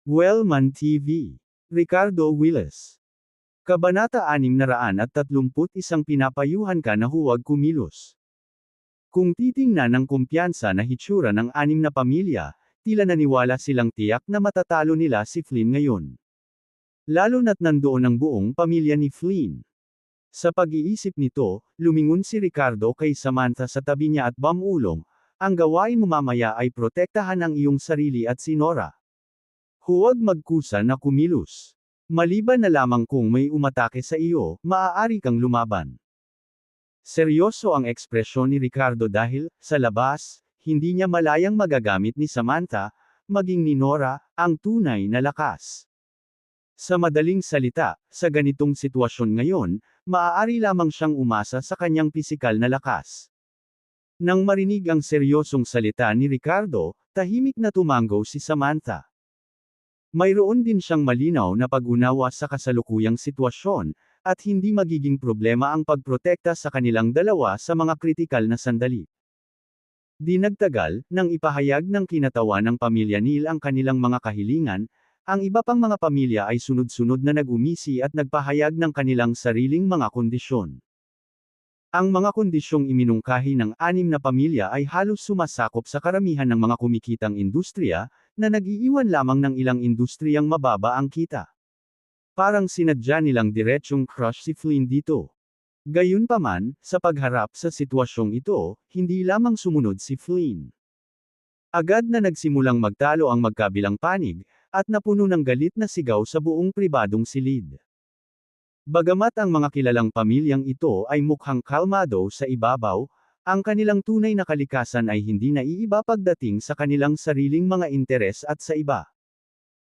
Wellman TV. Ricardo Willis. Kabanata 631 Pinapayuhan ka na huwag kumilos. Kung titingnan ng kumpiyansa na hitsura ng anim na pamilya, tila naniwala silang tiyak na matatalo nila si Flynn ngayon. Lalo na't nandoon ang buong pamilya ni Flynn. Sa pag-iisip nito, lumingon si Ricardo kay Samantha sa tabi niya at bamulong, ang gawain mo mamaya ay protektahan ang iyong sarili at si Nora. Huwag magkusa na kumilos. Maliban na lamang kung may umatake sa iyo, maaari kang lumaban. Seryoso ang ekspresyon ni Ricardo dahil, sa labas, hindi niya malayang magagamit ni Samantha, maging ni Nora, ang tunay na lakas. Sa madaling salita, sa ganitong sitwasyon ngayon, maaari lamang siyang umasa sa kanyang pisikal na lakas. Nang marinig ang seryosong salita ni Ricardo, tahimik na tumango si Samantha. Mayroon din siyang malinaw na pag-unawa sa kasalukuyang sitwasyon, at hindi magiging problema ang pagprotekta sa kanilang dalawa sa mga kritikal na sandali. Di nagtagal, nang ipahayag ng kinatawan ng pamilya Neal ang kanilang mga kahilingan, ang iba pang mga pamilya ay sunod-sunod na nag-umisi at nagpahayag ng kanilang sariling mga kondisyon. Ang mga kondisyong iminungkahi ng anim na pamilya ay halos sumasakop sa karamihan ng mga kumikitang industriya, na nag-iiwan lamang ng ilang industriyang mababa ang kita. Parang sinadya nilang diretsyong crush si Flynn dito. Gayunpaman, sa pagharap sa sitwasyong ito, hindi lamang sumunod si Flynn. Agad na nagsimulang magtalo ang magkabilang panig, at napuno ng galit na sigaw sa buong pribadong silid. Bagamat ang mga kilalang pamilyang ito ay mukhang kalmado sa ibabaw, ang kanilang tunay na kalikasan ay hindi naiiba pagdating sa kanilang sariling mga interes at sa iba.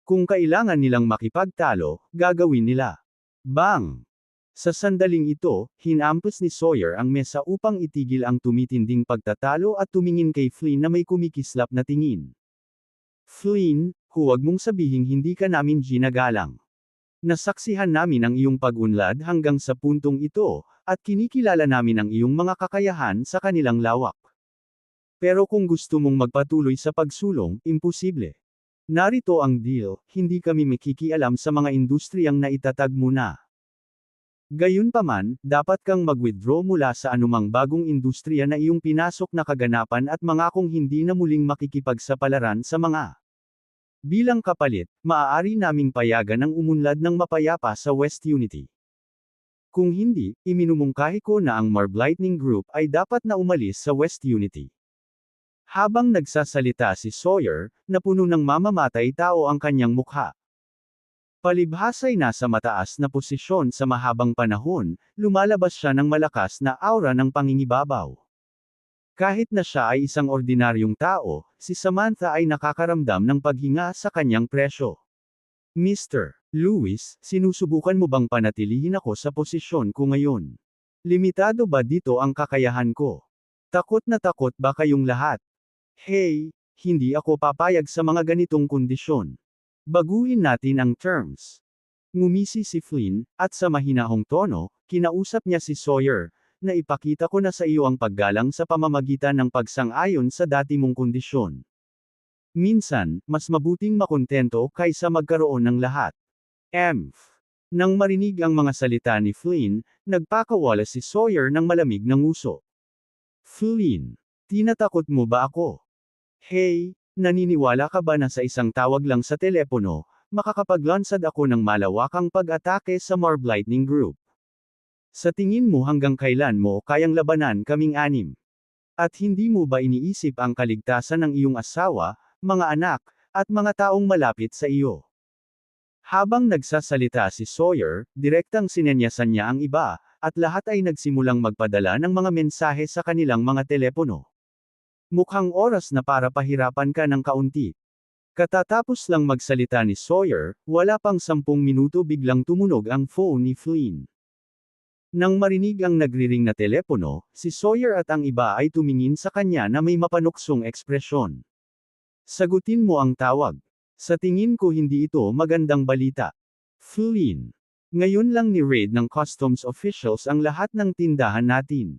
Kung kailangan nilang makipagtalo, gagawin nila. Bang! Sa sandaling ito, hinampas ni Sawyer ang mesa upang itigil ang tumitinding pagtatalo at tumingin kay Flynn na may kumikislap na tingin. Flynn, huwag mong sabihing hindi ka namin ginagalang. Nasaksihan namin ang iyong pag-unlad hanggang sa puntong ito, at kinikilala namin ang iyong mga kakayahan sa kanilang lawak. Pero kung gusto mong magpatuloy sa pagsulong, imposible. Narito ang deal, hindi kami makikialam sa mga industriyang naitatag mo na. Gayunpaman, dapat kang mag-withdraw mula sa anumang bagong industriya na iyong pinasok na kaganapan at mangakong hindi na muling makikipagsapalaran sa mga. Bilang kapalit, maaari naming payagan ang umunlad ng mapayapa sa West Unity. Kung hindi, iminumungkahi ko na ang Marb Lightning Group ay dapat na umalis sa West Unity. Habang nagsasalita si Sawyer, napuno ng mamamatay tao ang kanyang mukha. Palibhasa'y nasa mataas na posisyon sa mahabang panahon, lumalabas siya ng malakas na aura ng pangingibabaw. Kahit na siya ay isang ordinaryong tao, si Samantha ay nakakaramdam ng paghinga sa kanyang presyo. Mr. Lewis, sinusubukan mo bang panatilihin ako sa posisyon ko ngayon? Limitado ba dito ang kakayahan ko? Takot na takot ba kayong lahat? Hey, hindi ako papayag sa mga ganitong kondisyon. Baguhin natin ang terms. Ngumisi si Flynn, at sa mahinahong tono, kinausap niya si Sawyer, na ipakita ko na sa iyo ang paggalang sa pamamagitan ng pagsang-ayon sa dati mong kondisyon. Minsan, mas mabuting makontento kaysa magkaroon ng lahat. Nang marinig ang mga salita ni Flynn, nagpakawala si Sawyer ng malamig na nguso. Flynn, tinatakot mo ba ako? Hey, naniniwala ka ba na sa isang tawag lang sa telepono, makakapaglansad ako ng malawakang pag-atake sa Marb Lightning Group? Sa tingin mo hanggang kailan mo kayang labanan kaming anim? At hindi mo ba iniisip ang kaligtasan ng iyong asawa, mga anak, at mga taong malapit sa iyo? Habang nagsasalita si Sawyer, direktang sinenyasan niya ang iba, at lahat ay nagsimulang magpadala ng mga mensahe sa kanilang mga telepono. Mukhang oras na para pahirapan ka ng kaunti. Katatapos lang magsalita ni Sawyer, wala pang 10 minuto biglang tumunog ang phone ni Flynn. Nang marinig ang nagriring na telepono, si Sawyer at ang iba ay tumingin sa kanya na may mapanuksong ekspresyon. Sagutin mo ang tawag. Sa tingin ko hindi ito magandang balita. Flynn. Ngayon lang ni-raid ng customs officials ang lahat ng tindahan natin.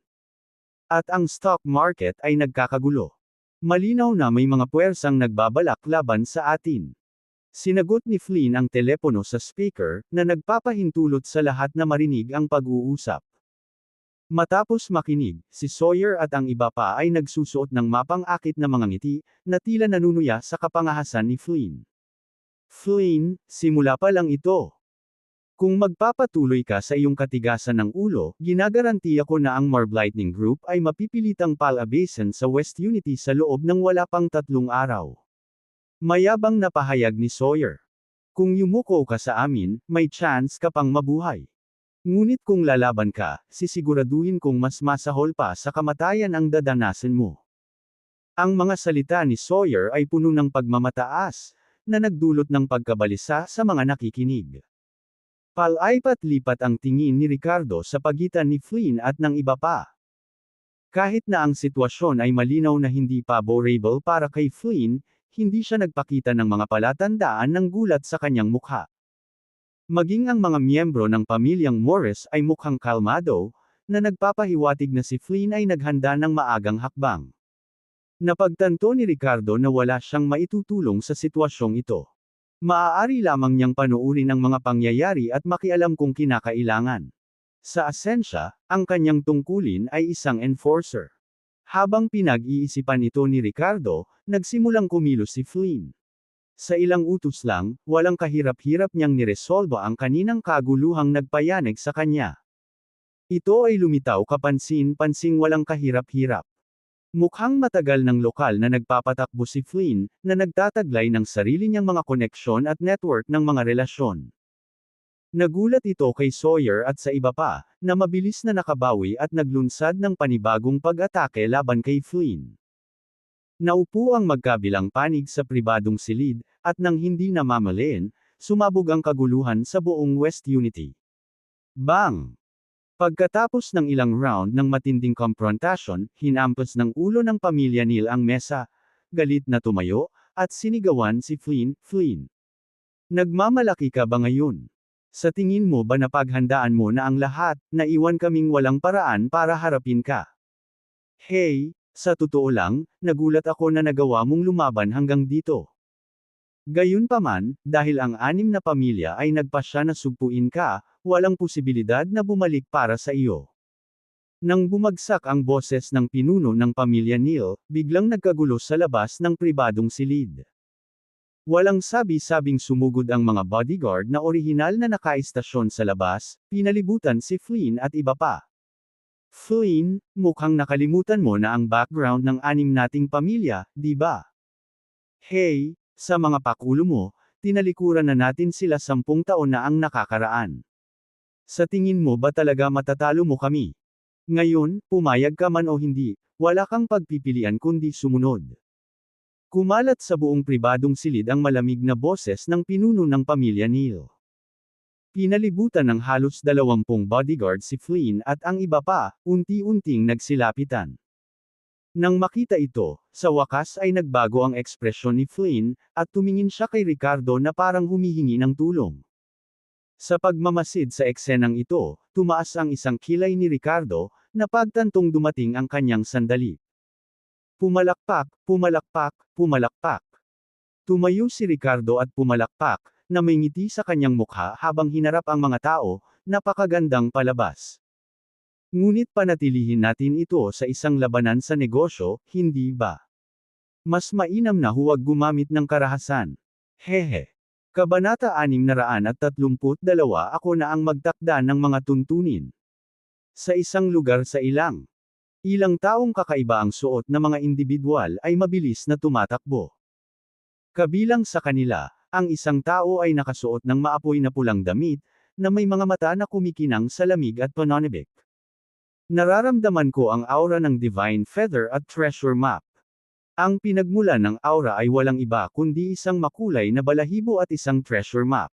At ang stock market ay nagkakagulo. Malinaw na may mga puwersang nagbabalak laban sa atin. Sinagot ni Flynn ang telepono sa speaker, na nagpapahintulot sa lahat na marinig ang pag-uusap. Matapos makinig, si Sawyer at ang iba pa ay nagsusuot ng mapang-akit na mga ngiti, na tila nanunuya sa kapangahasan ni Flynn. Flynn, simula pa lang ito. Kung magpapatuloy ka sa iyong katigasan ng ulo, ginagarantiya ko na ang Marv Lightning Group ay mapipilitang palabasin sa West Unity sa loob ng wala pang 3 araw. Mayabang na pahayag ni Sawyer. Kung yumuko ka sa amin, may chance ka pang mabuhay. Ngunit kung lalaban ka, sisiguraduhin kong mas masahol pa sa kamatayan ang dadanasin mo. Ang mga salita ni Sawyer ay puno ng pagmamataas, na nagdulot ng pagkabalisa sa mga nakikinig. Palaipat-lipat ang tingin ni Ricardo sa pagitan ni Flynn at ng iba pa. Kahit na ang sitwasyon ay malinaw na hindi favorable para kay Flynn, hindi siya nagpakita ng mga palatandaan ng gulat sa kanyang mukha. Maging ang mga miyembro ng pamilyang Morris ay mukhang kalmado, na nagpapahiwatig na si Flynn ay naghanda ng maagang hakbang. Napagtanto ni Ricardo na wala siyang maitutulong sa sitwasyong ito. Maaari lamang niyang panuurin ang mga pangyayari at makialam kung kinakailangan. Sa asensya, ang kanyang tungkulin ay isang enforcer. Habang pinag-iisipan ito ni Ricardo, nagsimulang kumilos si Flynn. Sa ilang utos lang, walang kahirap-hirap niyang niresolba ang kaninang kaguluhang nagpayanig sa kanya. Ito ay lumitaw kapansin-pansing walang kahirap-hirap. Mukhang matagal ng lokal na nagpapatakbo si Flynn, na nagtataglay ng sarili niyang mga koneksyon at network ng mga relasyon. Nagulat ito kay Sawyer at sa iba pa, na mabilis na nakabawi at naglunsad ng panibagong pag-atake laban kay Flynn. Naupo ang magkabilang panig sa pribadong silid, at nang hindi namamalayan, sumabog ang kaguluhan sa buong West Unity. Bang! Pagkatapos ng ilang round ng matinding komprontasyon, hinampas ng ulo ng pamilya Neal ang mesa, galit na tumayo, at sinigawan si Flynn, Flynn. Nagmamalaki ka ba ngayon? Sa tingin mo ba napaghandaan mo na ang lahat, na iwan kaming walang paraan para harapin ka? Hey! Sa totoo lang, nagulat ako na nagawa mong lumaban hanggang dito. Gayunpaman, dahil ang 6 na pamilya ay nagpasya na sugpuin ka, walang posibilidad na bumalik para sa iyo. Nang bumagsak ang boses ng pinuno ng pamilya Neal, biglang nagkagulo sa labas ng pribadong silid. Walang sabi-sabing sumugod ang mga bodyguard na orihinal na nakaistasyon sa labas, pinalibutan si Flynn at iba pa. Flynn, mukhang nakalimutan mo na ang background ng 6 nating pamilya, di ba? Hey, sa mga pakulo mo, tinalikuran na natin sila 10 taon na ang nakakaraan. Sa tingin mo ba talaga matatalo mo kami? Ngayon, pumayag ka man o hindi, wala kang pagpipilian kundi sumunod. Kumalat sa buong pribadong silid ang malamig na boses ng pinuno ng pamilya Neal. Pinalibutan ng halos 20 bodyguard si Flynn at ang iba pa, unti-unting nagsilapitan. Nang makita ito, sa wakas ay nagbago ang ekspresyon ni Flynn, at tumingin siya kay Ricardo na parang humihingi ng tulong. Sa pagmamasid sa eksenang ito, tumaas ang isang kilay ni Ricardo, na pagtantong dumating ang kanyang sandali. Pumalakpak, pumalakpak, pumalakpak. Tumayo si Ricardo at pumalakpak, na may ngiti sa kanyang mukha habang hinarap ang mga tao, napakagandang palabas. Ngunit panatilihin natin ito sa isang labanan sa negosyo, hindi ba? Mas mainam na huwag gumamit ng karahasan. Hehe. Kabanata 632 Ako na ang magtakda ng mga tuntunin. Sa isang lugar sa ilang taong kakaiba ang suot na mga individual ay mabilis na tumatakbo. Kabilang sa kanila, ang isang tao ay nakasuot ng maapoy na pulang damit, na may mga mata na kumikinang sa lamig at pananabik. Nararamdaman ko ang aura ng Divine Feather at Treasure Map. Ang pinagmula ng aura ay walang iba kundi isang makulay na balahibo at isang treasure map.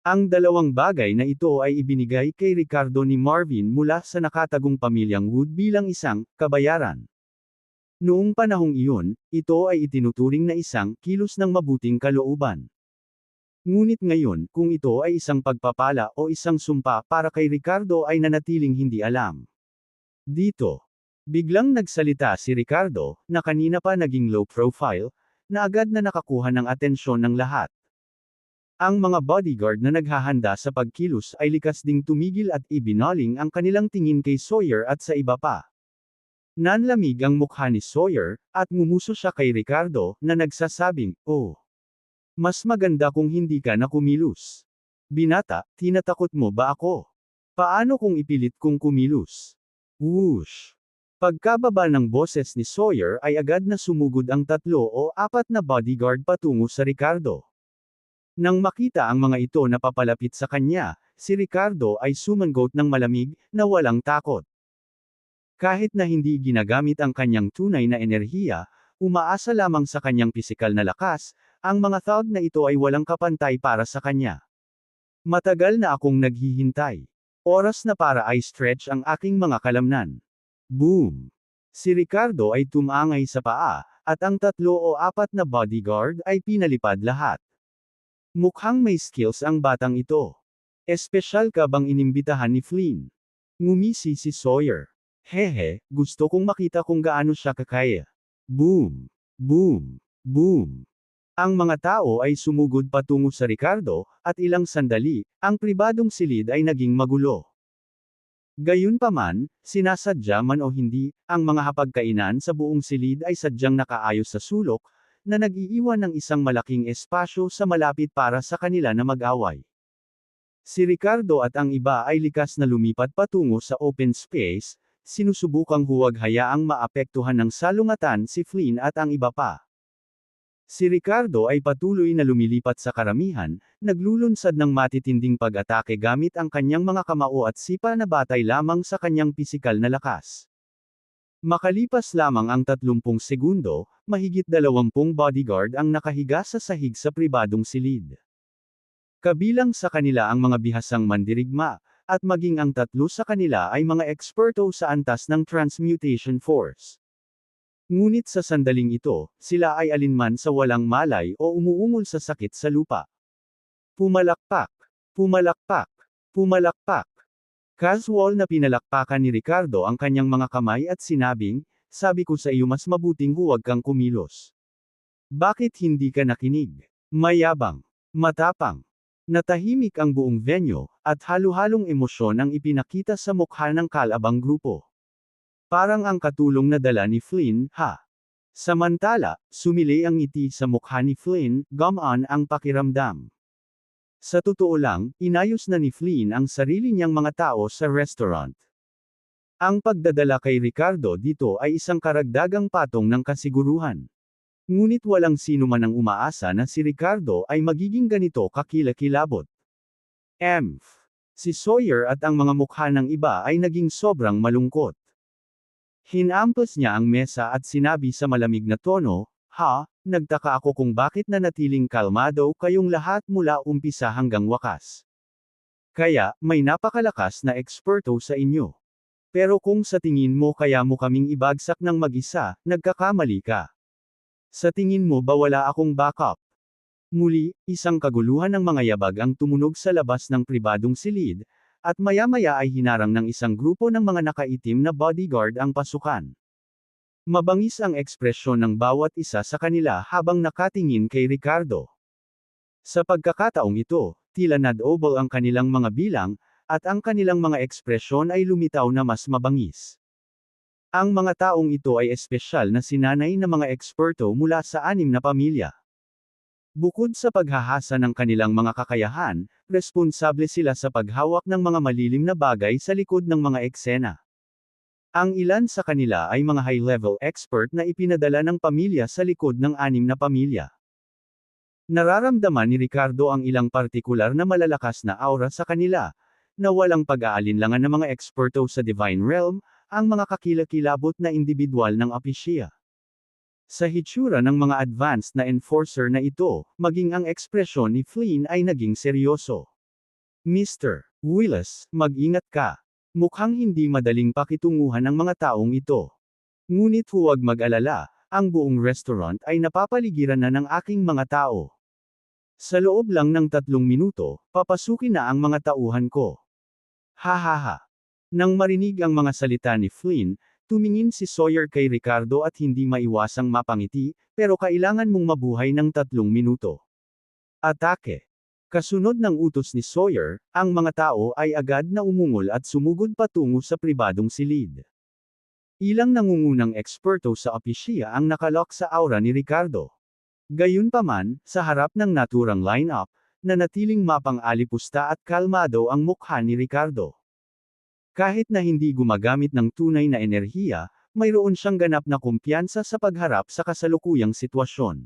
Ang dalawang bagay na ito ay ibinigay kay Ricardo ni Marvin mula sa nakatagong pamilyang Wood bilang isang kabayaran. Noong panahong iyon, ito ay itinuturing na isang kilos ng mabuting kalooban. Ngunit ngayon, kung ito ay isang pagpapala o isang sumpa para kay Ricardo ay nanatiling hindi alam. Dito, biglang nagsalita si Ricardo, na kanina pa naging low profile, na agad na nakakuha ng atensyon ng lahat. Ang mga bodyguard na naghahanda sa pagkilos ay likas ding tumigil at ibinaling ang kanilang tingin kay Sawyer at sa iba pa. Nanlamig ang mukha ni Sawyer, at ngumuso siya kay Ricardo, na nagsasabing, "Oh, mas maganda kung hindi ka na kumilos. Binata, tinatakot mo ba ako? Paano kung ipilit kong kumilos?" Whoosh! Pagkababa ng boses ni Sawyer ay agad na sumugod ang 3 o 4 na bodyguard patungo sa Ricardo. Nang makita ang mga ito na papalapit sa kanya, si Ricardo ay sumangot ng malamig, na walang takot. Kahit na hindi ginagamit ang kanyang tunay na enerhiya, umaasa lamang sa kanyang pisikal na lakas, ang mga thug na ito ay walang kapantay para sa kanya. Matagal na akong naghihintay. Oras na para i-stretch ang aking mga kalamnan. Boom! Si Ricardo ay tumangay sa paa, at ang 3 o 4 na bodyguard ay pinalipad lahat. Mukhang may skills ang batang ito. Espesyal ka bang inimbitahan ni Flynn? Ngumisi si Sawyer. Hehe, gusto kong makita kung gaano siya kakaya. Boom! Boom! Boom! Ang mga tao ay sumugod patungo sa Ricardo, at ilang sandali, ang pribadong silid ay naging magulo. Gayunpaman, sinasadya man o hindi, ang mga hapagkainan sa buong silid ay sadyang nakaayos sa sulok, na nag-iiwan ng isang malaking espasyo sa malapit para sa kanila na mag-away. Si Ricardo at ang iba ay likas na lumipat patungo sa open space, sinusubukang huwag hayaang maapektuhan ng salungatan si Flynn at ang iba pa. Si Ricardo ay patuloy na lumilipat sa karamihan, naglulunsad ng matitinding pag-atake gamit ang kanyang mga kamao at sipa na batay lamang sa kanyang pisikal na lakas. Makalipas lamang ang 30 segundo, mahigit 20 bodyguard ang nakahiga sa sahig sa pribadong silid. Kabilang sa kanila ang mga bihasang mandirigma, at maging ang 3 sa kanila ay mga eksperto sa antas ng Transmutation Force. Ngunit sa sandaling ito, sila ay alinman sa walang malay o umuungol sa sakit sa lupa. Pumalakpak! Pumalakpak! Pumalakpak! Casual na pinalakpakan ni Ricardo ang kanyang mga kamay at sinabing, "Sabi ko sa iyo mas mabuting huwag kang kumilos. Bakit hindi ka nakinig? Mayabang. Matapang." Natahimik ang buong venue, at halo-halong emosyon ang ipinakita sa mukha ng kalabang grupo. Parang ang katulong na dala ni Flynn, ha? Samantala, sumili ang ngiti sa mukha ni Flynn, gumaan ang pakiramdam. Sa totoo lang, inayos na ni Flynn ang sarili niyang mga tao sa restaurant. Ang pagdadala kay Ricardo dito ay isang karagdagang patong ng kasiguruhan. Ngunit walang sino man ang umaasa na si Ricardo ay magiging ganito kakilakilabot. Si Sawyer at ang mga mukha ng iba ay naging sobrang malungkot. Hinampas niya ang mesa at sinabi sa malamig na tono, "Ha, nagtaka ako kung bakit nanatiling kalmado kayong lahat mula umpisa hanggang wakas. Kaya, may napakalakas na eksperto sa inyo. Pero kung sa tingin mo kaya mo kaming ibagsak ng mag-isa, nagkakamali ka. Sa tingin mo ba wala akong backup?" Muli, isang kaguluhan ng mga yabag ang tumunog sa labas ng pribadong silid, at maya-maya ay hinarang ng isang grupo ng mga nakaitim na bodyguard ang pasukan. Mabangis ang ekspresyon ng bawat isa sa kanila habang nakatingin kay Ricardo. Sa pagkakataong ito, tila nadobol ang kanilang mga bilang, at ang kanilang mga ekspresyon ay lumitaw na mas mabangis. Ang mga taong ito ay espesyal na sinanay na mga eksperto mula sa 6 na pamilya. Bukod sa paghahasa ng kanilang mga kakayahan, responsable sila sa paghawak ng mga malilim na bagay sa likod ng mga eksena. Ang ilan sa kanila ay mga high-level expert na ipinadala ng pamilya sa likod ng 6 na pamilya. Nararamdaman ni Ricardo ang ilang partikular na malalakas na aura sa kanila, na walang pag-aalinlangan ng mga eksperto sa Divine Realm, ang mga kakilakilabot na individual ng Apishia. Sa hitsura ng mga advanced na enforcer na ito, maging ang ekspresyon ni Flynn ay naging seryoso. "Mr. Willis, mag-ingat ka. Mukhang hindi madaling pakitunguhan ang mga taong ito. Ngunit huwag mag-alala, ang buong restaurant ay napapaligiran na ng aking mga tao. Sa loob lang ng 3 minuto, papasukin na ang mga tauhan ko." Hahaha. Nang marinig ang mga salita ni Flynn, tumingin si Sawyer kay Ricardo at hindi maiwasang mapangiti, "Pero kailangan mong mabuhay ng 3 minuto. Atake." Kasunod ng utos ni Sawyer, ang mga tao ay agad na umungol at sumugod patungo sa pribadong silid. Ilang nangungunang eksperto sa opisya ang nakalok sa aura ni Ricardo. Gayunpaman, sa harap ng naturang lineup, nanatiling mapang-alipusta at kalmado ang mukha ni Ricardo. Kahit na hindi gumagamit ng tunay na enerhiya, mayroon siyang ganap na kumpiyansa sa pagharap sa kasalukuyang sitwasyon.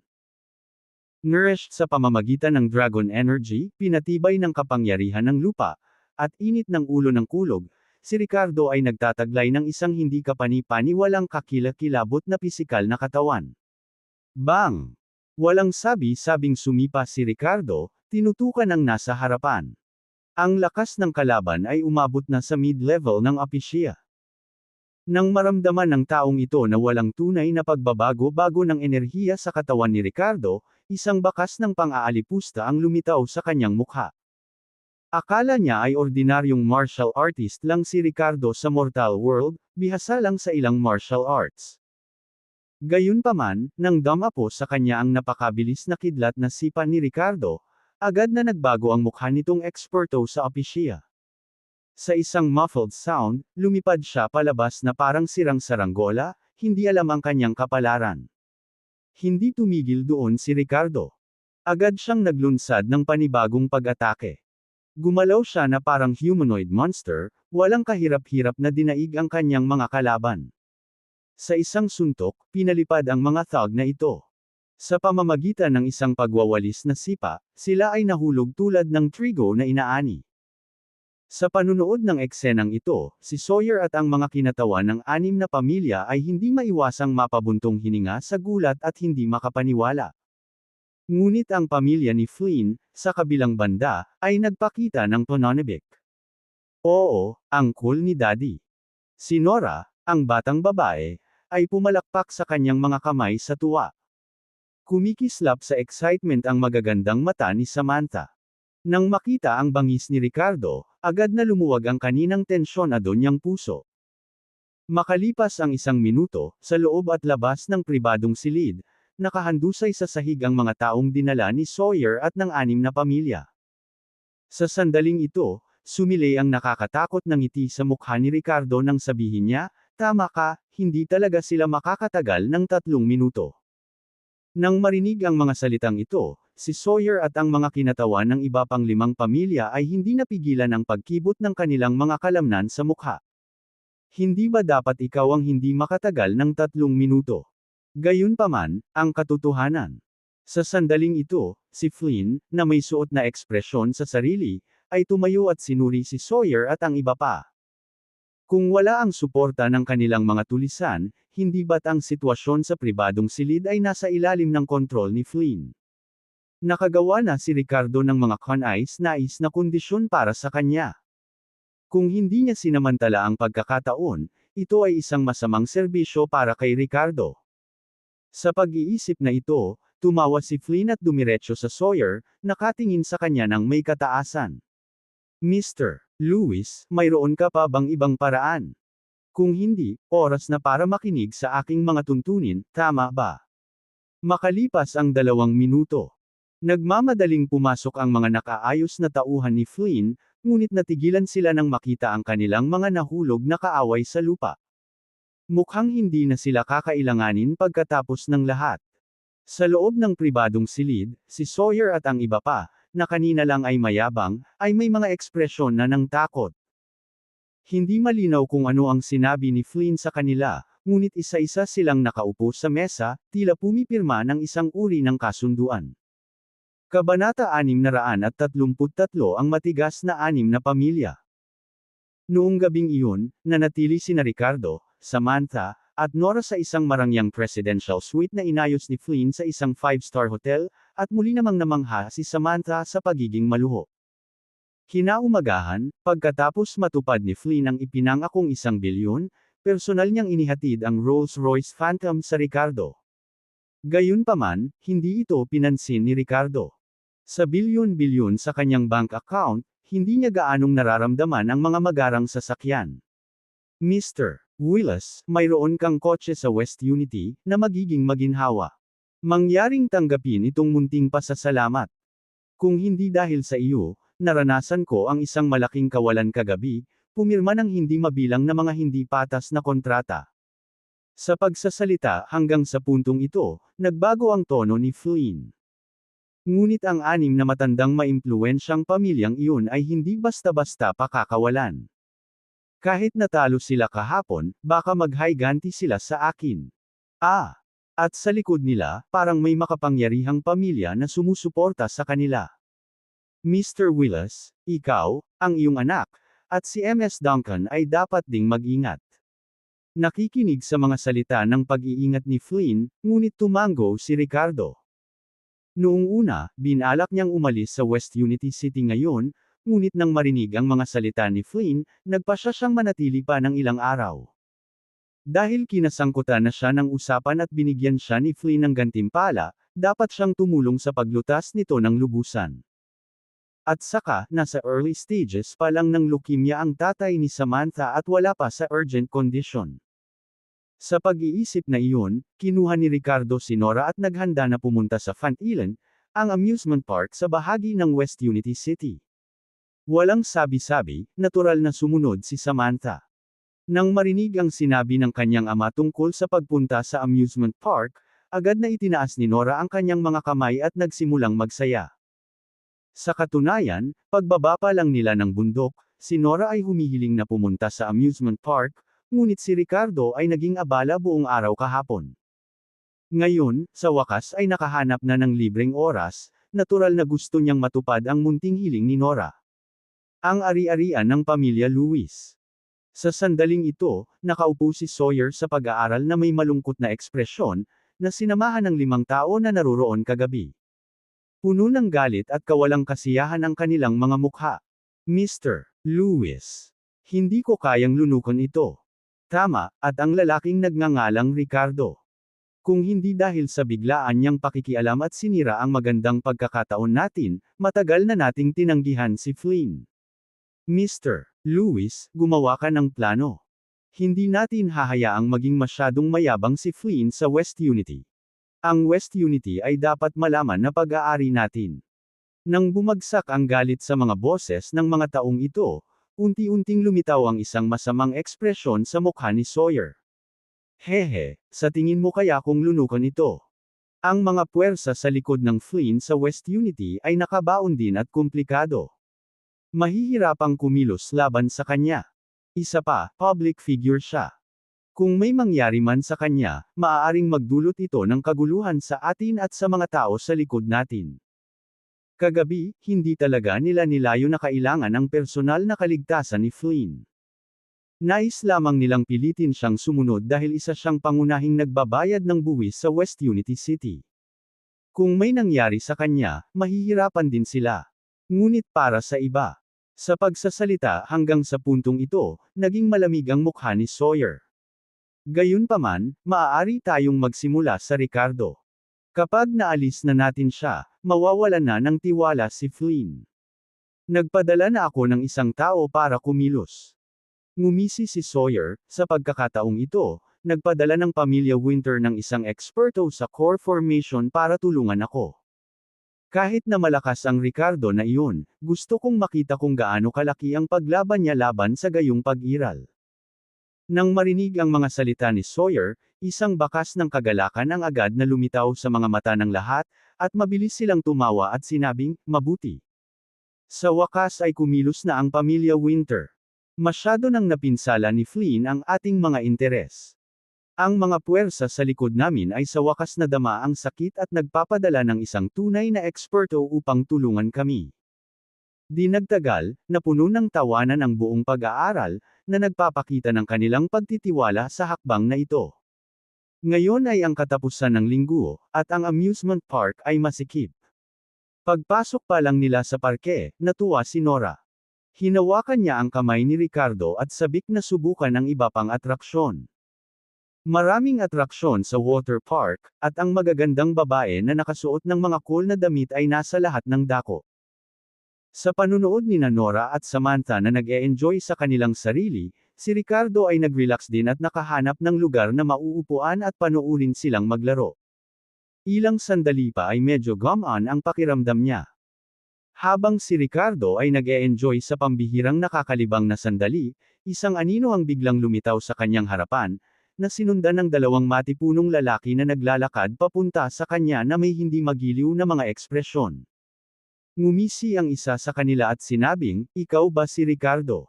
Nourished sa pamamagitan ng dragon energy, pinatibay ng kapangyarihan ng lupa, at init ng ulo ng kulog, si Ricardo ay nagtataglay ng isang hindi kapani-paniwalang kakilakilabot na pisikal na katawan. Bang! Walang sabi-sabing sumipa si Ricardo, tinutukan ang nasa harapan. Ang lakas ng kalaban ay umabot na sa mid-level ng opisya. Nang maramdaman ng taong ito na walang tunay na pagbabago-bago ng enerhiya sa katawan ni Ricardo, isang bakas ng pang-aalipusta ang lumitaw sa kanyang mukha. Akala niya ay ordinaryong martial artist lang si Ricardo sa mortal world, bihasa lang sa ilang martial arts. Gayunpaman, nang damapo sa kanya ang napakabilis na kidlat na sipa ni Ricardo, agad na nagbago ang mukha nitong eksperto sa opisya. Sa isang muffled sound, lumipad siya palabas na parang sirang saranggola, hindi alam ang kanyang kapalaran. Hindi tumigil doon si Ricardo. Agad siyang naglunsad ng panibagong pag-atake. Gumalaw siya na parang humanoid monster, walang kahirap-hirap na dinaig ang kanyang mga kalaban. Sa isang suntok, pinalipad ang mga thug na ito. Sa pamamagitan ng isang pagwawalis na sipa, sila ay nahulog tulad ng trigo na inaani. Sa panunood ng eksenang ito, si Sawyer at ang mga kinatawan ng 6 na pamilya ay hindi maiwasang mapabuntong hininga sa gulat at hindi makapaniwala. Ngunit ang pamilya ni Flynn, sa kabilang banda, ay nagpakita ng pananabik. Oo, ang cool ni Daddy. Si Nora, ang batang babae, ay pumalakpak sa kanyang mga kamay sa tuwa. Kumikislap sa excitement ang magagandang mata ni Samantha. Nang makita ang bangis ni Ricardo, agad na lumuwag ang kaninang tensyonado niyang puso. Makalipas ang 1 minuto, sa loob at labas ng pribadong silid, nakahandusay sa sahig ang mga taong dinala ni Sawyer at ng 6 na pamilya. Sa sandaling ito, sumilay ang nakakatakot na ngiti sa mukha ni Ricardo nang sabihin niya, "Tama ka, hindi talaga sila makakatagal ng 3 minuto." Nang marinig ang mga salitang ito, si Sawyer at ang mga kinatawan ng iba pang 5 pamilya ay hindi napigilan ang pagkibot ng kanilang mga kalamnan sa mukha. Hindi ba dapat ikaw ang hindi makatagal ng 3 minuto? Gayunpaman, ang katotohanan. Sa sandaling ito, si Flynn, na may suot na ekspresyon sa sarili, ay tumayo at sinuri si Sawyer at ang iba pa. Kung wala ang suporta ng kanilang mga tulisan, hindi ba't ang sitwasyon sa pribadong silid ay nasa ilalim ng kontrol ni Flynn? Nakagawa na si Ricardo ng mga kanais-nais na kondisyon para sa kanya. Kung hindi niya sinamantala ang pagkakataon, ito ay isang masamang serbisyo para kay Ricardo. Sa pag-iisip na ito, tumawa si Flynn at dumiretso sa Sawyer, nakatingin sa kanya ng may kataasan. Mr. Lewis, mayroon ka pa bang ibang paraan? Kung hindi, oras na para makinig sa aking mga tuntunin, tama ba? Makalipas ang 2 minuto. Nagmamadaling pumasok ang mga nakaayos na tauhan ni Flynn, ngunit natigilan sila nang makita ang kanilang mga nahulog na kaaway sa lupa. Mukhang hindi na sila kakailanganin pagkatapos ng lahat. Sa loob ng pribadong silid, si Sawyer at ang iba pa, na kanina lang ay mayabang, ay may mga ekspresyon na ng takot. Hindi malinaw kung ano ang sinabi ni Flynn sa kanila, ngunit isa-isa silang nakaupo sa mesa, tila pumipirma ng isang uri ng kasunduan. Kabanata 633 ang matigas na 6 na pamilya. Noong gabing iyon, nanatili sina Ricardo, Samantha, at Nora sa isang marangyang presidential suite na inayos ni Flynn sa isang 5-star hotel, at muli namang namangha si Samantha sa pagiging maluho. Kinaumagahan, pagkatapos matupad ni Flynn ang ipinangakong 1 bilyon, personal niyang inihatid ang Rolls-Royce Phantom sa Ricardo. Gayunpaman, hindi ito pinansin ni Ricardo. Sa bilyon-bilyon sa kanyang bank account, hindi niya gaanong nararamdaman ang mga magarang sasakyan. Mr. Willis, mayroon kang kotse sa West Unity, na magiging maginhawa. Mangyaring tanggapin itong munting pasasalamat. Kung hindi dahil sa iyo, naranasan ko ang isang malaking kawalan kagabi, pumirma ng hindi mabilang na mga hindi patas na kontrata. Sa pagsasalita hanggang sa puntong ito, nagbago ang tono ni Flynn. Ngunit ang anim na matandang maimpluwensyang pamilyang iyon ay hindi basta-basta pakakawalan. Kahit natalo sila kahapon, baka maghiganti sila sa akin. At sa likod nila, parang may makapangyarihang pamilya na sumusuporta sa kanila. Mr. Willis, ikaw, ang iyong anak, at si Ms. Duncan ay dapat ding mag-ingat. Nakikinig sa mga salita ng pag-iingat ni Flynn, ngunit tumango si Ricardo. Noong una, binalak niyang umalis sa West Unity City ngayon, ngunit nang marinig ang mga salita ni Flynn, nagpasya siyang manatili pa ng ilang araw. Dahil kinasangkutan na siya ng usapan at binigyan siya ni Flynn ng gantimpala, dapat siyang tumulong sa paglutas nito ng lubusan. At saka, nasa early stages pa lang ng leukemia ang tatay ni Samantha at wala pa sa urgent condition. Sa pag-iisip na iyon, kinuha ni Ricardo si Nora at naghanda na pumunta sa Fantillan, ang amusement park sa bahagi ng West Unity City. Walang sabi-sabi, natural na sumunod si Samantha. Nang marinig ang sinabi ng kanyang ama tungkol sa pagpunta sa amusement park, agad na itinaas ni Nora ang kanyang mga kamay at nagsimulang magsaya. Sa katunayan, pagbaba pa lang nila ng bundok, si Nora ay humihiling na pumunta sa amusement park, ngunit si Ricardo ay naging abala buong araw kahapon. Ngayon, sa wakas ay nakahanap na ng libreng oras, natural na gusto niyang matupad ang munting hiling ni Nora. Ang ari-arian ng pamilya Lewis. Sa sandaling ito, nakaupo si Sawyer sa pag-aaral na may malungkot na ekspresyon, na sinamahan ng 5 tao na naroroon kagabi. Puno ng galit at kawalang kasiyahan ang kanilang mga mukha. Mr. Lewis. Hindi ko kayang lunukan ito. Tama, at ang lalaking nagngangalang Ricardo. Kung hindi dahil sa biglaan niyang pakikialam at sinira ang magandang pagkakataon natin, matagal na nating tinanggihan si Flynn. Mr. Lewis, gumawa ka ng plano. Hindi natin hahayaang maging masyadong mayabang si Flynn sa West Unity. Ang West Unity ay dapat malaman na pag-aari natin. Nang bumagsak ang galit sa mga boses ng mga taong ito, unti-unting lumitaw ang isang masamang ekspresyon sa mukha ni Sawyer. Hehe, sa tingin mo kaya kung lunukan ito? Ang mga puwersa sa likod ng Flynn sa West Unity ay nakabaon din at komplikado. Mahihirapang kumilos laban sa kanya. Isa pa, public figure siya. Kung may mangyari man sa kanya, maaaring magdulot ito ng kaguluhan sa atin at sa mga tao sa likod natin. Kagabi, hindi talaga nila nilayo na kailangan ang personal na kaligtasan ni Flynn. Nais lamang nilang pilitin siyang sumunod dahil isa siyang pangunahing nagbabayad ng buwis sa West Unity City. Kung may nangyari sa kanya, mahihirapan din sila. Ngunit para sa iba. Sa pagsasalita hanggang sa puntong ito, naging malamig ang mukha ni Sawyer. Gayunpaman, maaari tayong magsimula sa Ricardo. Kapag naalis na natin siya, mawawalan na ng tiwala si Flynn. Nagpadala na ako ng isang tao para kumilos. Ngumisi si Sawyer, sa pagkakataong ito, nagpadala ng pamilya Winter ng isang eksperto sa core formation para tulungan ako. Kahit na malakas ang Ricardo na iyon, gusto kong makita kung gaano kalaki ang paglaban niya laban sa gayong pag-iral. Nang marinig ang mga salita ni Sawyer, isang bakas ng kagalakan ang agad na lumitaw sa mga mata ng lahat, at mabilis silang tumawa at sinabing, mabuti. Sa wakas ay kumilos na ang pamilya Winter. Masyado nang napinsala ni Flynn ang ating mga interes. Ang mga puwersa sa likod namin ay sa wakas nadama ang sakit at nagpapadala ng isang tunay na eksperto upang tulungan kami. Di nagtagal, napuno ng tawanan ang buong pag-aaral, na nagpapakita ng kanilang pagtitiwala sa hakbang na ito. Ngayon ay ang katapusan ng linggo, at ang amusement park ay masikip. Pagpasok pa lang nila sa parke, natuwa si Nora. Hinawakan niya ang kamay ni Ricardo at sabik na subukan ang iba pang atraksyon. Maraming atraksyon sa water park, at ang magagandang babae na nakasuot ng mga cool na damit ay nasa lahat ng dako. Sa panunood ni Nora at Samantha na nag-e-enjoy sa kanilang sarili, si Ricardo ay nag-relax din at nakahanap ng lugar na mauupuan at panoorin silang maglaro. Ilang sandali pa ay medyo gumaan ang pakiramdam niya. Habang si Ricardo ay nag-e-enjoy sa pambihirang nakakalibang na sandali, isang anino ang biglang lumitaw sa kanyang harapan, na sinundan ng dalawang matipunong lalaki na naglalakad papunta sa kanya na may hindi magiliw na mga ekspresyon. Ngumisi ang isa sa kanila at sinabing, "Ikaw ba si Ricardo?"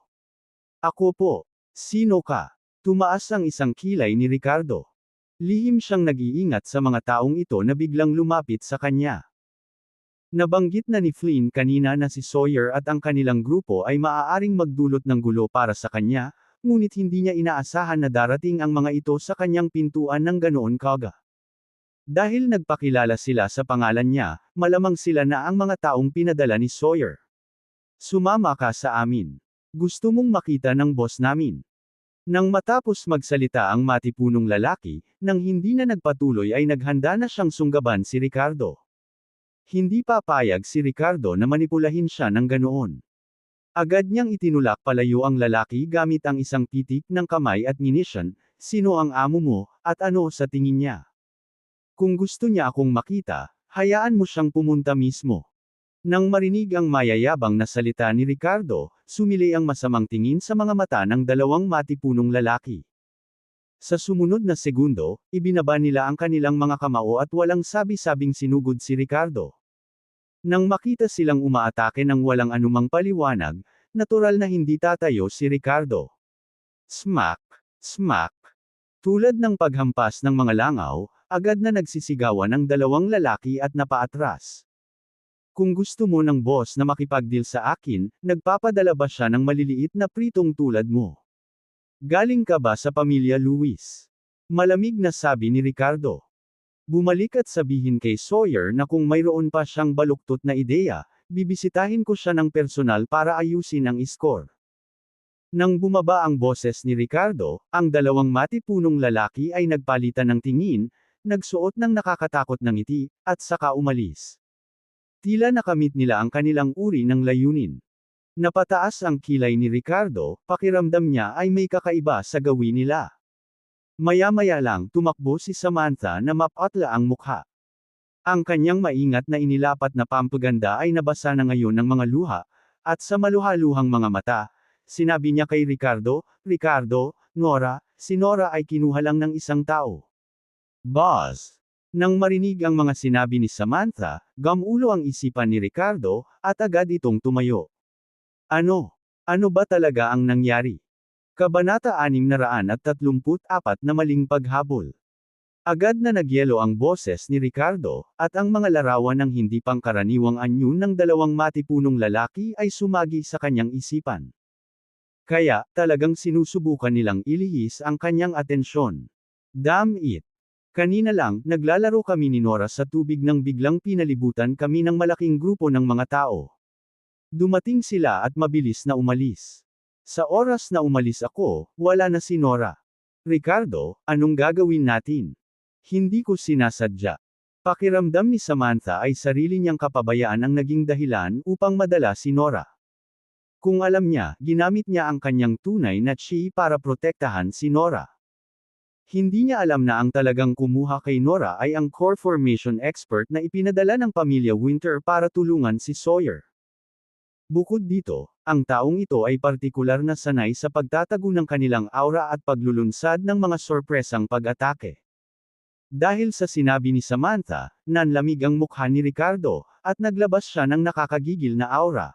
"Ako po." "Sino ka?" Tumaas ang isang kilay ni Ricardo. Lihim siyang nag-iingat sa mga taong ito na biglang lumapit sa kanya. Nabanggit na ni Flynn kanina na si Sawyer at ang kanilang grupo ay maaaring magdulot ng gulo para sa kanya, ngunit hindi niya inaasahan na darating ang mga ito sa kanyang pintuan ng ganoon kaga. Dahil nagpakilala sila sa pangalan niya, malamang sila na ang mga taong pinadala ni Sawyer. "Sumama ka sa amin. Gusto mong makita ng boss namin." Nang matapos magsalita ang matipunong lalaki, nang hindi na nagpatuloy ay naghanda na siyang sunggaban si Ricardo. Hindi papayag si Ricardo na manipulahin siya ng ganoon. Agad niyang itinulak palayo ang lalaki gamit ang isang pitik ng kamay at nginisyan, "Sino ang amo mo, at ano sa tingin niya? Kung gusto niya akong makita, hayaan mo siyang pumunta mismo." Nang marinig ang mayayabang na salita ni Ricardo, sumili ang masamang tingin sa mga mata ng dalawang matipunong lalaki. Sa sumunod na segundo, ibinaba nila ang kanilang mga kamao at walang sabi-sabing sinugod si Ricardo. Nang makita silang umaatake ng walang anumang paliwanag, natural na hindi tatayo si Ricardo. Smack! Smack! Tulad ng paghampas ng mga langaw, agad na nagsisigawan ang dalawang lalaki at napaatras. "Kung gusto mo ng boss na makipagdeal sa akin, nagpapadala ba siya ng maliliit na pritong tulad mo? Galing ka ba sa pamilya Luis?" Malamig na sabi ni Ricardo. "Bumalik at sabihin kay Sawyer na kung mayroon pa siyang baluktot na ideya, bibisitahin ko siya ng personal para ayusin ang score." Nang bumaba ang boses ni Ricardo, ang dalawang matipunong lalaki ay nagpalitan ng tingin, nagsuot ng nakakatakot na ngiti, at saka umalis. Tila nakamit nila ang kanilang uri ng layunin. Napataas ang kilay ni Ricardo, pakiramdam niya ay may kakaiba sa gawin nila. Maya-maya lang tumakbo si Samantha na mapatla ang mukha. Ang kanyang maingat na inilapat na pampaganda ay nabasa na ngayon ng mga luha, at sa maluhaluhang mga mata, sinabi niya kay Ricardo, "Ricardo, Nora, si Nora ay kinuha lang ng isang tao." "Boss!" Nang marinig ang mga sinabi ni Samantha, gamulo ang isipan ni Ricardo, at agad itong tumayo. Ano? Ano ba talaga ang nangyari? Kabanata 634 na maling paghabol. Agad na nagyelo ang boses ni Ricardo, at ang mga larawan ng hindi pangkaraniwang anyo ng dalawang matipunong lalaki ay sumagi sa kanyang isipan. Kaya, talagang sinusubukan nilang ilihis ang kanyang atensyon. Damn it! Kanina lang, naglalaro kami ni Nora sa tubig nang biglang pinalibutan kami ng malaking grupo ng mga tao. Dumating sila at mabilis na umalis. Sa oras na umalis ako, wala na si Nora. "Ricardo, anong gagawin natin?" "Hindi ko sinasadya." Pakiramdam ni Samantha ay sarili niyang kapabayaan ang naging dahilan upang madala si Nora. Kung alam niya, ginamit niya ang kanyang tunay na chi para protektahan si Nora. Hindi niya alam na ang talagang kumuha kay Nora ay ang core formation expert na ipinadala ng pamilya Winter para tulungan si Sawyer. Bukod dito, ang taong ito ay partikular na sanay sa pagtatago ng kanilang aura at paglulunsad ng mga sorpresang pag-atake. Dahil sa sinabi ni Samantha, nanlamig ang mukha ni Ricardo, at naglabas siya ng nakakagigil na aura.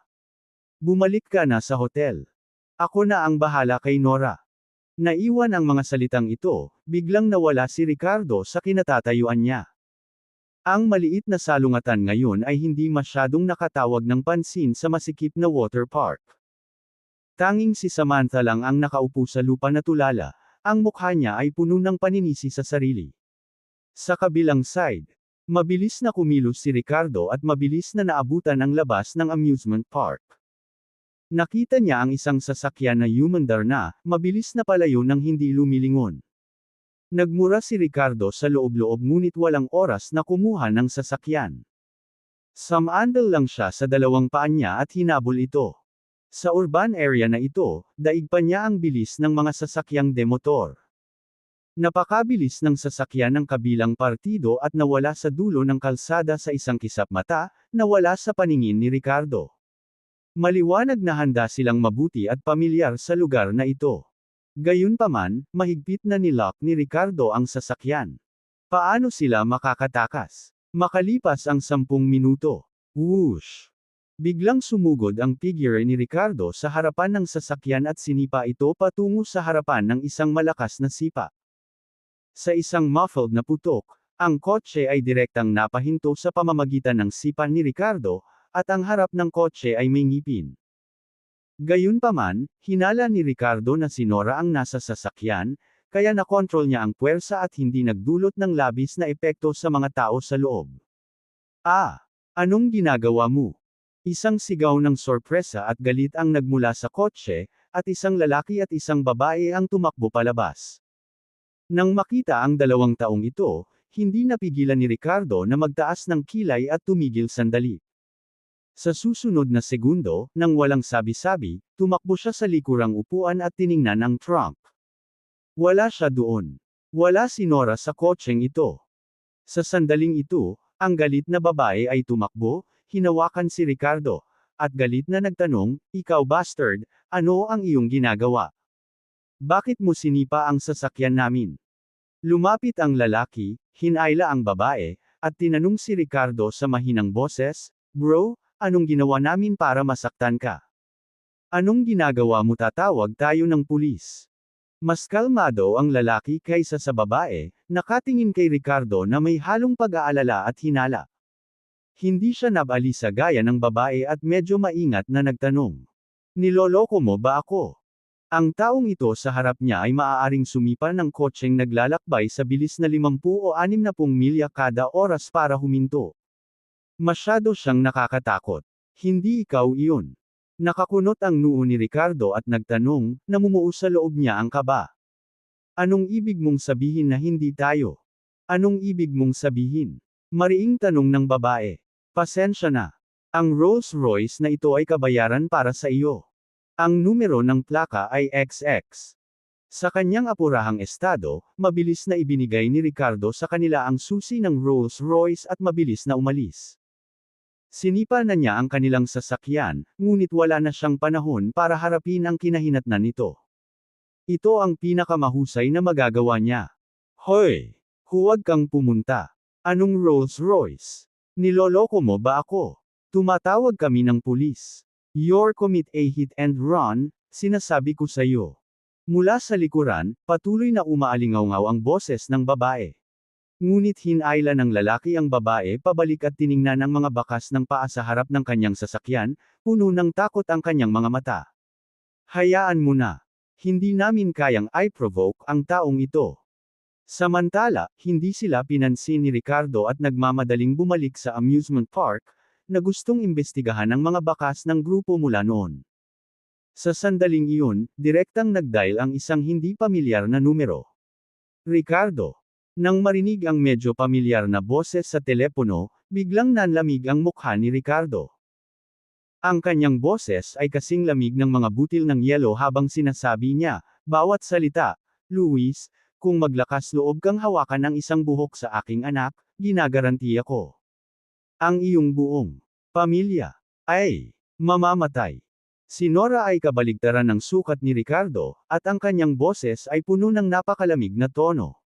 "Bumalik ka na sa hotel. Ako na ang bahala kay Nora." Naiwan ang mga salitang ito, biglang nawala si Ricardo sa kinatatayuan niya. Ang maliit na salungatan ngayon ay hindi masyadong nakatawag ng pansin sa masikip na water park. Tanging si Samantha lang ang nakaupo sa lupa na tulala, ang mukha niya ay puno ng paninisi sa sarili. Sa kabilang side, mabilis na kumilos si Ricardo at mabilis na naabutan ang labas ng amusement park. Nakita niya ang isang sasakyan na humandar na, mabilis na palayo nang hindi lumilingon. Nagmura si Ricardo sa loob-loob ngunit walang oras na kumuha ng sasakyan. Sumandal lang siya sa dalawang paa niya at hinabol ito. Sa urban area na ito, daig pa niya ang bilis ng mga sasakyang demotor. Napakabilis ng sasakyan ng kabilang partido at nawala sa dulo ng kalsada sa isang kisap mata, nawala sa paningin ni Ricardo. Maliwanag na handa silang mabuti at pamilyar sa lugar na ito. Gayunpaman, mahigpit na nilock ni Ricardo ang sasakyan. Paano sila makakatakas? Makalipas ang 10 minuto. Whoosh! Biglang sumugod ang figure ni Ricardo sa harapan ng sasakyan at sinipa ito patungo sa harapan ng isang malakas na sipa. Sa isang muffled na putok, ang kotse ay direktang napahinto sa pamamagitan ng sipa ni Ricardo, at ang harap ng kotse ay may ngipin. Gayunpaman, hinala ni Ricardo na si Nora ang nasa sasakyan, kaya nakontrol niya ang puwersa at hindi nagdulot ng labis na epekto sa mga tao sa loob. Ah! Anong ginagawa mo? Isang sigaw ng sorpresa at galit ang nagmula sa kotse, at isang lalaki at isang babae ang tumakbo palabas. Nang makita ang 2 taong ito, hindi napigilan ni Ricardo na magtaas ng kilay at tumigil sandali. Sa susunod na segundo, nang walang sabi-sabi, tumakbo siya sa likurang upuan at tiningnan ang trunk. Wala siya doon. Wala si Nora sa kotseng ito. Sa sandaling ito, ang galit na babae ay tumakbo, hinawakan si Ricardo, at galit na nagtanong, "Ikaw bastard, ano ang iyong ginagawa? Bakit mo sinipa ang sasakyan namin?" Lumapit ang lalaki, hinayla ang babae, at tinanong si Ricardo sa mahinang boses, "Bro, anong ginawa namin para masaktan ka? Anong ginagawa mo? Tatawag tayo ng pulis." Mas kalmado ang lalaki kaysa sa babae, nakatingin kay Ricardo na may halong pag-aalala at hinala. Hindi siya nabalisa gaya ng babae at medyo maingat na nagtanong, "Niloloko mo ba ako?" Ang taong ito sa harap niya ay maaaring sumipa ng kotseng naglalakbay sa bilis na 50 o 60 milya kada oras para huminto. Masyado siyang nakakatakot. Hindi ikaw iyon. Nakakunot ang noo ni Ricardo at nagtanong, namumuo sa loob niya ang kaba. Anong ibig mong sabihin na hindi tayo? Anong ibig mong sabihin? Mariing tanong ng babae. Pasensya na. Ang Rolls-Royce na ito ay kabayaran para sa iyo. Ang numero ng plaka ay XX. Sa kanyang apurahang estado, mabilis na ibinigay ni Ricardo sa kanila ang susi ng Rolls-Royce at mabilis na umalis. Sinipa na niya ang kanilang sasakyan, ngunit wala na siyang panahon para harapin ang kinahinatnan nito. Ito ang pinakamahusay na magagawa niya. Hoy! Huwag kang pumunta. Anong Rolls-Royce? Niloloko mo ba ako? Tumatawag kami ng pulis. You're commit a hit and run, sinasabi ko sa iyo. Mula sa likuran, patuloy na umaalingaw ang boses ng babae. Ngunit hinayla ng lalaki ang babae pabalik at tiningnan ang mga bakas ng paa sa harap ng kanyang sasakyan, puno ng takot ang kanyang mga mata. Hayaan mo na. Hindi namin kayang i-provoke ang taong ito. Samantala, hindi sila pinansin ni Ricardo at nagmamadaling bumalik sa amusement park, na gustong imbestigahan ang mga bakas ng grupo mula noon. Sa sandaling iyon, direktang nag-dial ang isang hindi pamilyar na numero. Ricardo. Nang marinig ang medyo pamilyar na boses sa telepono, biglang nanlamig ang mukha ni Ricardo. Ang kanyang boses ay kasing lamig ng mga butil ng yelo habang sinasabi niya, bawat salita, "Luis, kung maglakas loob kang hawakan ang isang buhok sa aking anak, ginagarantiya ko. Ang iyong buong pamilya ay mamamatay." Si Nora ay kabaligtaran ng sukat ni Ricardo, at ang kanyang boses ay puno ng napakalamig na tono.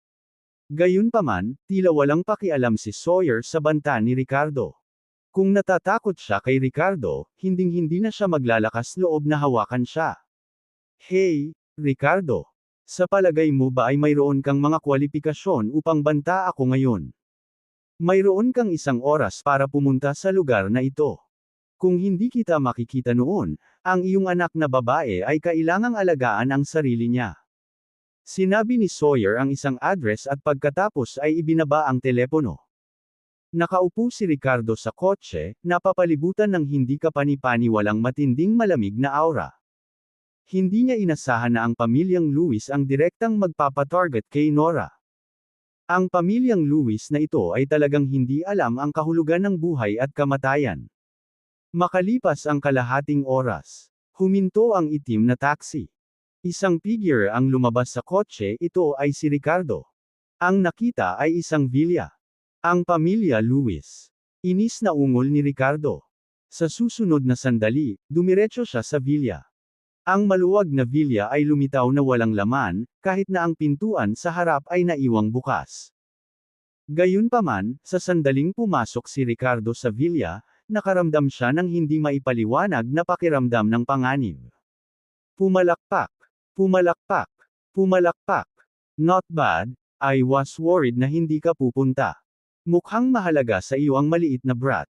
Gayunpaman, tila walang pakialam si Sawyer sa banta ni Ricardo. Kung natatakot siya kay Ricardo, hinding-hindi na siya maglalakas loob na hawakan siya. Hey, Ricardo. Sa palagay mo ba ay mayroon kang mga kwalipikasyon upang banta ako ngayon? Mayroon kang 1 oras para pumunta sa lugar na ito. Kung hindi kita makikita noon, ang iyong anak na babae ay kailangang alagaan ang sarili niya. Sinabi ni Sawyer ang isang address at pagkatapos ay ibinaba ang telepono. Nakaupo si Ricardo sa kotse, napapalibutan ng hindi kapani-paniwalang matinding malamig na aura. Hindi niya inasahan na ang pamilyang Lewis ang direktang magpapatarget kay Nora. Ang pamilyang Lewis na ito ay talagang hindi alam ang kahulugan ng buhay at kamatayan. Makalipas ang kalahating oras, huminto ang itim na taxi. Isang figure ang lumabas sa kotse, ito ay si Ricardo. Ang nakita ay isang villa. Ang pamilya Luis. Inis na ungol ni Ricardo. Sa susunod na sandali, dumiretso siya sa villa. Ang maluwag na villa ay lumitaw na walang laman, kahit na ang pintuan sa harap ay naiwang bukas. Gayunpaman, sa sandaling pumasok si Ricardo sa villa, nakaramdam siya ng hindi maipaliwanag na pakiramdam ng panganib. Pumalakpak. Pumalakpak. Pumalakpak. Not bad, I was worried na hindi ka pupunta. Mukhang mahalaga sa iyo ang maliit na brat.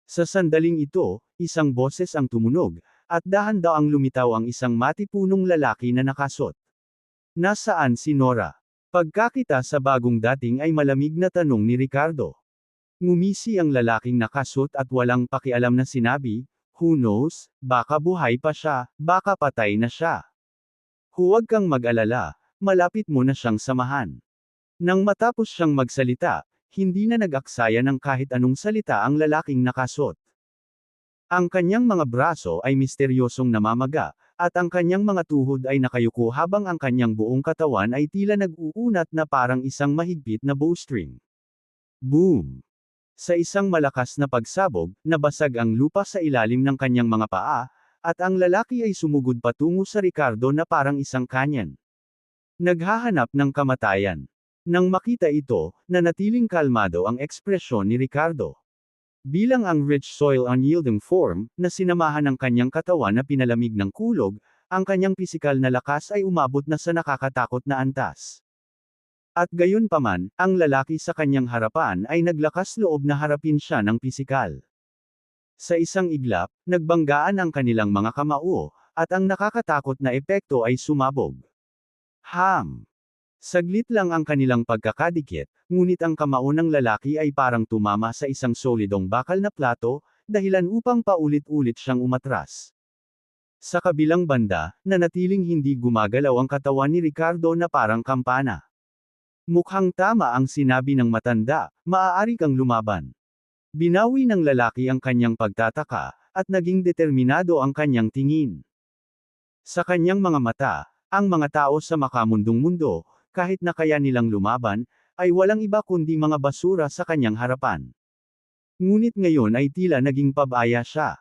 Sa sandaling ito, isang boses ang tumunog, at dahan-daang lumitaw ang isang matipunong lalaki na nakasot. Nasaan si Nora? Pagkakita sa bagong dating ay malamig na tanong ni Ricardo. Ngumisi ang lalaking nakasot at walang pakialam na sinabi, "Who knows, baka buhay pa siya, baka patay na siya. Huwag kang mag-alala, malapit mo na siyang samahan." Nang matapos siyang magsalita, hindi na nag-aksaya ng kahit anong salita ang lalaking nakasot. Ang kanyang mga braso ay misteryosong namamaga, at ang kanyang mga tuhod ay nakayuko habang ang kanyang buong katawan ay tila nag-uunat na parang isang mahigpit na bowstring. Boom! Sa isang malakas na pagsabog, nabasag ang lupa sa ilalim ng kanyang mga paa, at ang lalaki ay sumugod patungo sa Ricardo na parang isang kanyan. Naghahanap ng kamatayan. Nang makita ito, nanatiling kalmado ang ekspresyon ni Ricardo. Bilang ang rich soil unyielding form, na sinamahan ng kanyang katawan na pinalamig ng kulog, ang kanyang pisikal na lakas ay umabot na sa nakakatakot na antas. At gayunpaman, ang lalaki sa kanyang harapan ay naglakas loob na harapin siya ng pisikal. Sa isang iglap, nagbanggaan ang kanilang mga kamao, at ang nakakatakot na epekto ay sumabog. Ham! Saglit lang ang kanilang pagkakadikit, ngunit ang kamao ng lalaki ay parang tumama sa isang solidong bakal na plato, dahilan upang paulit-ulit siyang umatras. Sa kabilang banda, nanatiling hindi gumagalaw ang katawan ni Ricardo na parang kampana. Mukhang tama ang sinabi ng matanda, maaari kang lumaban. Binawi ng lalaki ang kanyang pagtataka, at naging determinado ang kanyang tingin. Sa kanyang mga mata, ang mga tao sa makamundong mundo, kahit na kaya nilang lumaban, ay walang iba kundi mga basura sa kanyang harapan. Ngunit ngayon ay tila naging pabaya siya.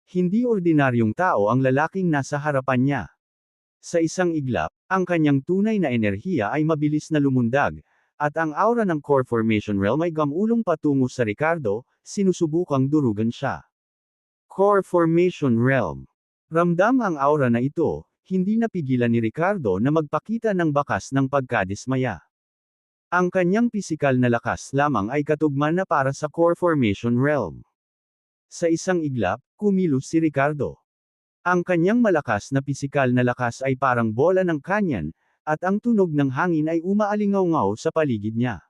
Hindi ordinaryong tao ang lalaking nasa harapan niya. Sa isang iglap, ang kanyang tunay na enerhiya ay mabilis na lumundag, at ang aura ng core formation realm ay gamulong patungo sa Ricardo, sinusubukang durugan siya. Core formation realm. Ramdam ang aura na ito, hindi napigilan ni Ricardo na magpakita ng bakas ng pagkadismaya. Ang kanyang pisikal na lakas lamang ay katugma na para sa core formation realm. Sa isang iglap, kumilos si Ricardo. Ang kanyang malakas na pisikal na lakas ay parang bola ng kanyan, at ang tunog ng hangin ay umaalingaw-ngaw sa paligid niya.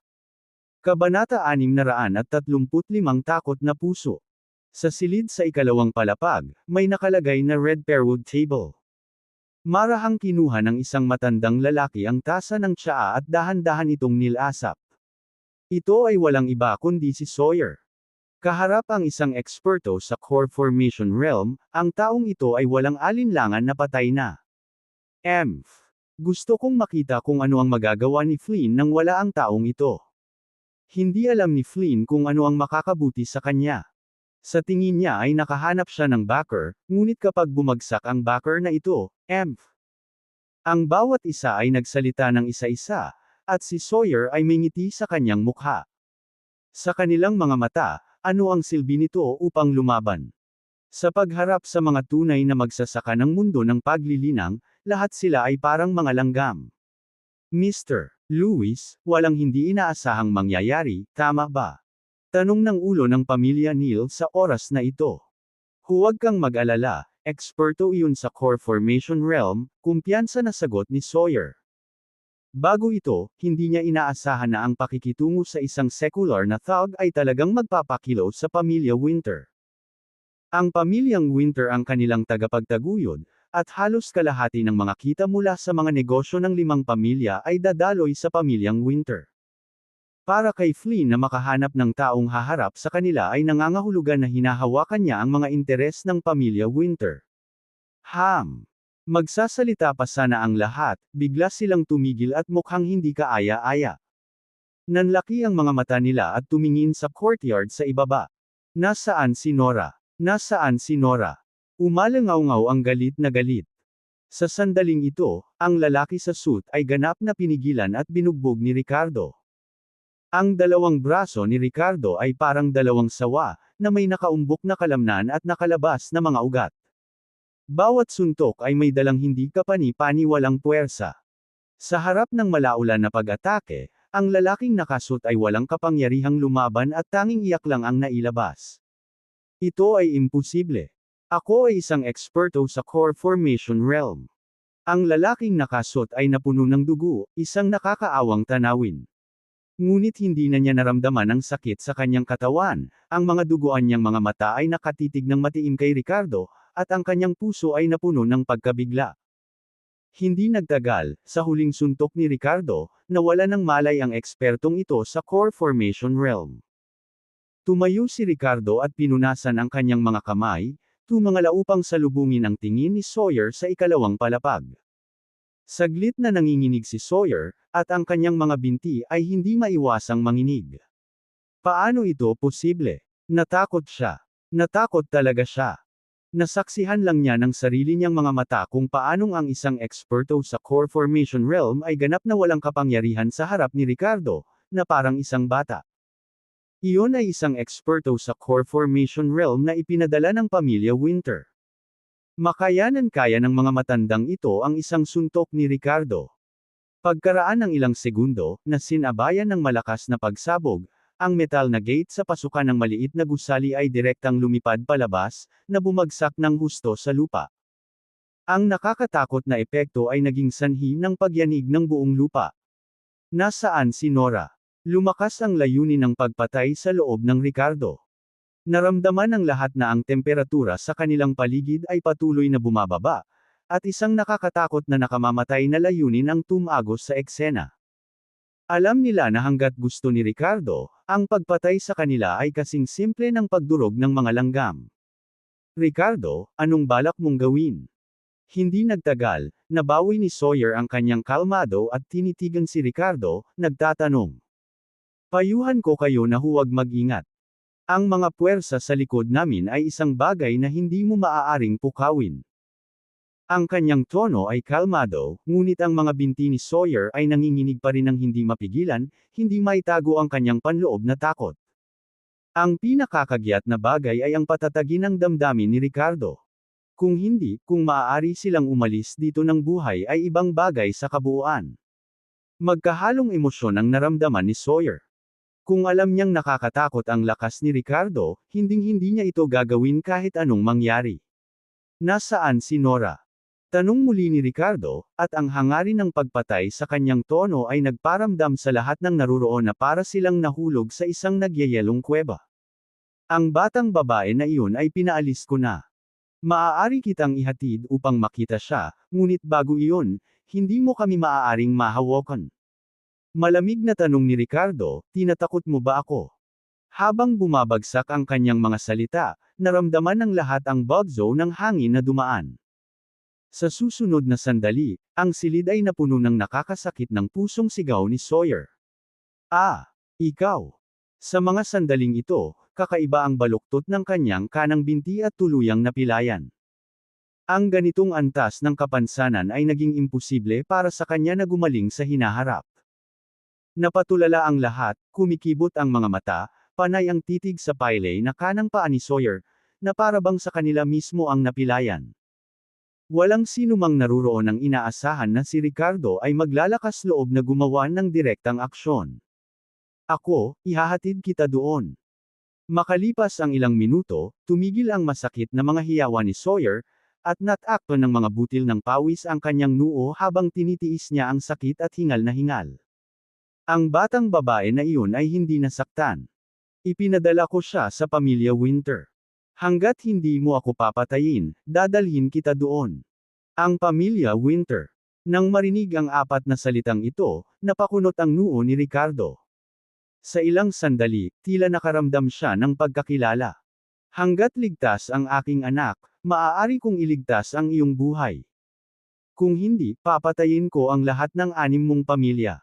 Kabanata 635 Takot na Puso. Sa silid sa ikalawang palapag, may nakalagay na red pearwood table. Marahang kinuha ng isang matandang lalaki ang tasa ng tsaa at dahan-dahan itong nilasap. Ito ay walang iba kundi si Sawyer. Kaharap ang isang eksperto sa core formation realm, ang taong ito ay walang alinlangan na patay na. Gusto kong makita kung ano ang magagawa ni Flynn nang wala ang taong ito. Hindi alam ni Flynn kung ano ang makakabuti sa kanya. Sa tingin niya ay nakahanap siya ng backer, ngunit kapag bumagsak ang backer na ito, ang bawat isa ay nagsalita ng isa-isa, at si Sawyer ay may ngiti sa kanyang mukha. Sa kanilang mga mata, ano ang silbi nito upang lumaban? Sa pagharap sa mga tunay na magsasaka ng mundo ng paglilinang, lahat sila ay parang mga langgam. Mr. Lewis, walang hindi inaasahang mangyayari, tama ba? Tanong ng ulo ng pamilya Neal sa oras na ito. Huwag kang mag-alala, eksperto iyon sa core formation realm, kumpiyansa na sagot ni Sawyer. Bago ito, hindi niya inaasahan na ang pakikitungo sa isang secular na thug ay talagang magpapakilaw sa pamilya Winter. Ang pamilyang Winter ang kanilang tagapagtaguyod, at halos kalahati ng mga kita mula sa mga negosyo ng 5 pamilya ay dadaloy sa pamilyang Winter. Para kay Flynn na makahanap ng taong haharap sa kanila ay nangangahulugan na hinahawakan niya ang mga interes ng pamilya Winter. Magsasalita pa sana ang lahat, bigla silang tumigil at mukhang hindi kaaya-aya. Nanlaki ang mga mata nila at tumingin sa courtyard sa ibaba. Nasaan si Nora? Nasaan si Nora? Umalangaw-ngaw ang galit na galit. Sa sandaling ito, ang lalaki sa suit ay ganap na pinigilan at binugbog ni Ricardo. Ang dalawang braso ni Ricardo ay parang dalawang sawa, na may nakaumbok na kalamnan at nakalabas na mga ugat. Bawat suntok ay may dalang hindi kapani-paniwalang puwersa. Sa harap ng malaulan na pag-atake, ang lalaking nakasut ay walang kapangyarihang lumaban at tanging iyak lang ang nailabas. Ito ay imposible. Ako ay isang eksperto sa core formation realm. Ang lalaking nakasut ay napuno ng dugo, isang nakakaawang tanawin. Ngunit hindi na niya naramdaman ang sakit sa kanyang katawan, ang mga duguan niyang mga mata ay nakatitig ng matiim kay Ricardo, at ang kanyang puso ay napuno ng pagkabigla. Hindi nagtagal, sa huling suntok ni Ricardo, nawala ng malay ang ekspertong ito sa core formation realm. Tumayo si Ricardo at pinunasan ang kanyang mga kamay, tumangala upang salubungin ang tingin ni Sawyer sa ikalawang palapag. Saglit na nanginginig si Sawyer, at ang kanyang mga binti ay hindi maiwasang manginig. Paano ito posible? Natakot siya. Natakot talaga siya. Nasaksihan lang niya ng sarili niyang mga mata kung paanong ang isang eksperto sa core formation realm ay ganap na walang kapangyarihan sa harap ni Ricardo, na parang isang bata. Iyon ay isang eksperto sa core formation realm na ipinadala ng pamilya Winter. Makayanan-kaya ng mga matandang ito ang isang suntok ni Ricardo. Pagkaraan ng ilang segundo, na sinabayan ng malakas na pagsabog, ang metal na gate sa pasukan ng maliit na gusali ay direktang lumipad palabas, na bumagsak ng husto sa lupa. Ang nakakatakot na epekto ay naging sanhi ng pagyanig ng buong lupa. Nasaan si Nora? Lumakas ang layunin ng pagpatay sa loob ng Ricardo. Naramdaman ng lahat na ang temperatura sa kanilang paligid ay patuloy na bumababa, at isang nakakatakot na nakamamatay na layunin ang tumagos sa eksena. Alam nila na hanggat gusto ni Ricardo, ang pagpatay sa kanila ay kasing simple ng pagdurog ng mga langgam. Ricardo, anong balak mong gawin? Hindi nagtagal, nabawi ni Sawyer ang kanyang kalmado at tinitigan si Ricardo, nagtatanong. Payuhan ko kayo na huwag mag-ingat. Ang mga puwersa sa likod namin ay isang bagay na hindi mo maaaring pukawin. Ang kanyang tono ay kalmado, ngunit ang mga binti ni Sawyer ay nanginginig pa rin ng hindi mapigilan, hindi maitago ang kanyang panloob na takot. Ang pinakakagyat na bagay ay ang patatagin ng damdamin ni Ricardo. Kung hindi, kung maaari silang umalis dito ng buhay ay ibang bagay sa kabuuan. Magkahalong emosyon ang naramdaman ni Sawyer. Kung alam niyang nakakatakot ang lakas ni Ricardo, hinding-hindi niya ito gagawin kahit anong mangyari. Nasaan si Nora? Tanong muli ni Ricardo, at ang hangarin ng pagpatay sa kanyang tono ay nagparamdam sa lahat ng naruroon na para silang nahulog sa isang nagyayelong kuweba. Ang batang babae na iyon ay pinaalis ko na. Maaari kitang ihatid upang makita siya, ngunit bago iyon, hindi mo kami maaaring mahawakan. Malamig na tanong ni Ricardo, tinatakot mo ba ako? Habang bumabagsak ang kanyang mga salita, naramdaman ng lahat ang bugzo ng hangin na dumaan. Sa susunod na sandali, ang silid ay napuno ng nakakasakit ng pusong sigaw ni Sawyer. Ah! Ikaw! Sa mga sandaling ito, kakaiba ang baluktot ng kanyang kanang binti at tuluyang napilayan. Ang ganitong antas ng kapansanan ay naging imposible para sa kanya na gumaling sa hinaharap. Napatulala ang lahat, kumikibot ang mga mata, panay ang titig sa pile na kanang paa ni Sawyer, na parabang sa kanila mismo ang napilayan. Walang sinumang naruroon ang inaasahan na si Ricardo ay maglalakas loob na gumawa ng direktang aksyon. Ako, ihahatid kita doon. Makalipas ang ilang minuto, tumigil ang masakit na mga hiyawan ni Sawyer, at natakto ng mga butil ng pawis ang kanyang noo habang tinitiis niya ang sakit at hingal na hingal. Ang batang babae na iyon ay hindi nasaktan. Ipinadala ko siya sa pamilya Winter. Hanggat hindi mo ako papatayin, dadalhin kita doon. Ang pamilya Winter. Nang marinig ang apat na salitang ito, napakunot ang noo ni Ricardo. Sa ilang sandali, tila nakaramdam siya ng pagkakilala. Hanggat ligtas ang aking anak, maaari kong iligtas ang iyong buhay. Kung hindi, papatayin ko ang lahat ng 6 mong pamilya.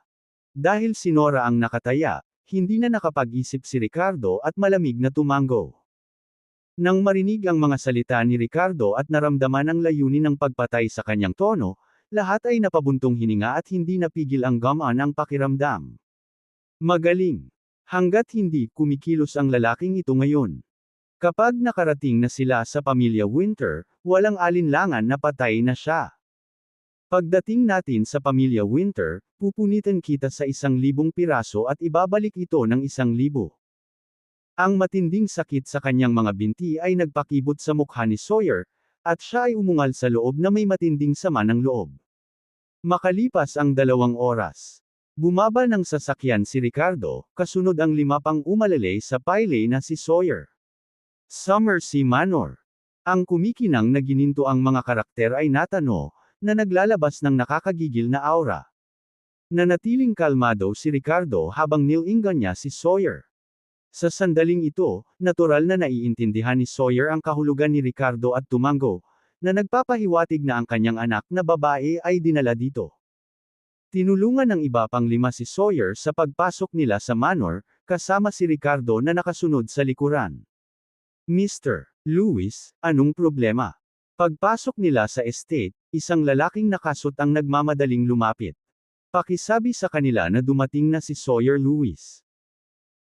Dahil si Nora ang nakataya, hindi na nakapag-isip si Ricardo at malamig na tumango. Nang marinig ang mga salita ni Ricardo at naramdaman ang layunin ng pagpatay sa kanyang tono, lahat ay napabuntong hininga at hindi napigil ang gamaan ang pakiramdam. Magaling. Hanggat hindi kumikilos ang lalaking ito ngayon. Kapag nakarating na sila sa pamilya Winter, walang alinlangan na patay na siya. Pagdating natin sa pamilya Winter, pupunitin kita sa 1,000 piraso at ibabalik ito ng 1,000. Ang matinding sakit sa kanyang mga binti ay nagpakibot sa mukha ni Sawyer, at siya ay umungal sa loob na may matinding sama ng loob. Makalipas ang 2 oras. Bumaba ng sasakyan si Ricardo, kasunod ang 5 pang umalalay sa pile na si Sawyer. Summersea Manor. Ang kumikinang na gininto ang mga karakter ay Natano, na naglalabas ng nakakagigil na aura. Nanatiling kalmado si Ricardo habang nilingan niya si Sawyer. Sa sandaling ito, natural na naiintindihan ni Sawyer ang kahulugan ni Ricardo at tumango, na nagpapahiwatig na ang kanyang anak na babae ay dinala dito. Tinulungan ng iba pang 5 si Sawyer sa pagpasok nila sa manor, kasama si Ricardo na nakasunod sa likuran. Mr. Lewis, anong problema? Pagpasok nila sa estate, isang lalaking nakasut ang nagmamadaling lumapit. Pakisabi sa kanila na dumating na si Sawyer Lewis.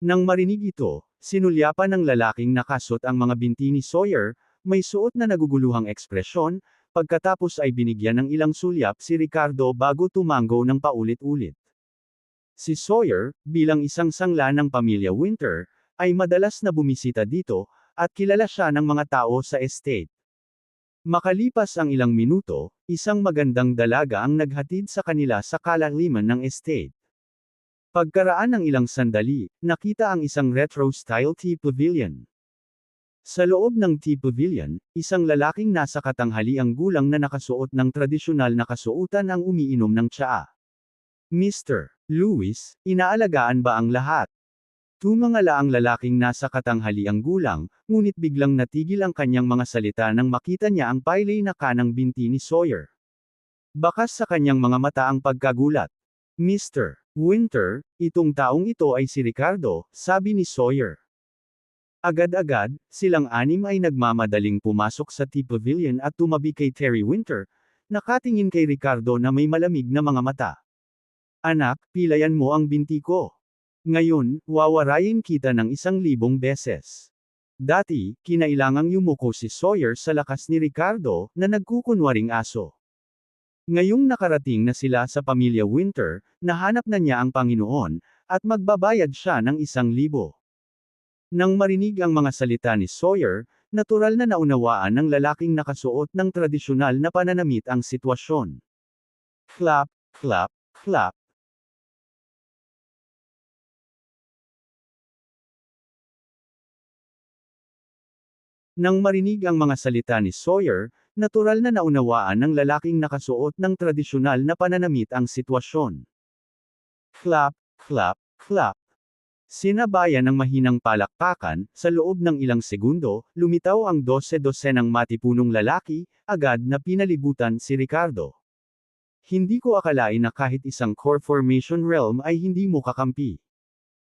Nang marinig ito, sinulyapan ng lalaking nakasut ang mga binti ni Sawyer, may suot na naguguluhang ekspresyon, pagkatapos ay binigyan ng ilang sulyap si Ricardo bago tumango ng paulit-ulit. Si Sawyer, bilang isang sangla ng pamilya Winter, ay madalas na bumisita dito, at kilala siya ng mga tao sa estate. Makalipas ang ilang minuto, isang magandang dalaga ang naghatid sa kanila sa kalaliman ng estate. Pagkaraan ng ilang sandali, nakita ang isang retro-style tea pavilion. Sa loob ng tea pavilion, isang lalaking nasa katanghaliang gulang na nakasuot ng tradisyonal na kasuotan ang umiinom ng tsaa. Mr. Lewis, inaalagaan ba ang lahat? Tumangala ang lalaking nasa katanghaliang gulang, ngunit biglang natigil ang kanyang mga salita nang makita niya ang pile na kanang binti ni Sawyer. Bakas sa kanyang mga mata ang pagkagulat. Mr. Winter, itong taong ito ay si Ricardo, sabi ni Sawyer. Agad-agad, silang 6 ay nagmamadaling pumasok sa tea pavilion at tumabi kay Terry Winter, nakatingin kay Ricardo na may malamig na mga mata. Anak, pilayan mo ang binti ko. Ngayon, wawarayin kita ng 1,000 beses. Dati, kinailangang yumuko si Sawyer sa lakas ni Ricardo, na nagkukunwaring aso. Ngayong nakarating na sila sa pamilya Winter, nahanap na niya ang Panginoon, at magbabayad siya ng 1,000. Nang marinig ang mga salita ni Sawyer, natural na naunawaan ng lalaking nakasuot ng tradisyonal na pananamit ang sitwasyon. Clap, clap, clap. Nang marinig ang mga salita ni Sawyer, natural na naunawaan ng lalaking nakasuot ng tradisyonal na pananamit ang sitwasyon. Clap, clap, clap. Sinabayan ng mahinang palakpakan, sa loob ng ilang segundo, lumitaw ang 12-dosenang matipunong lalaki, agad na pinalibutan si Ricardo. Hindi ko akalain na kahit isang core formation realm ay hindi mo kakampi.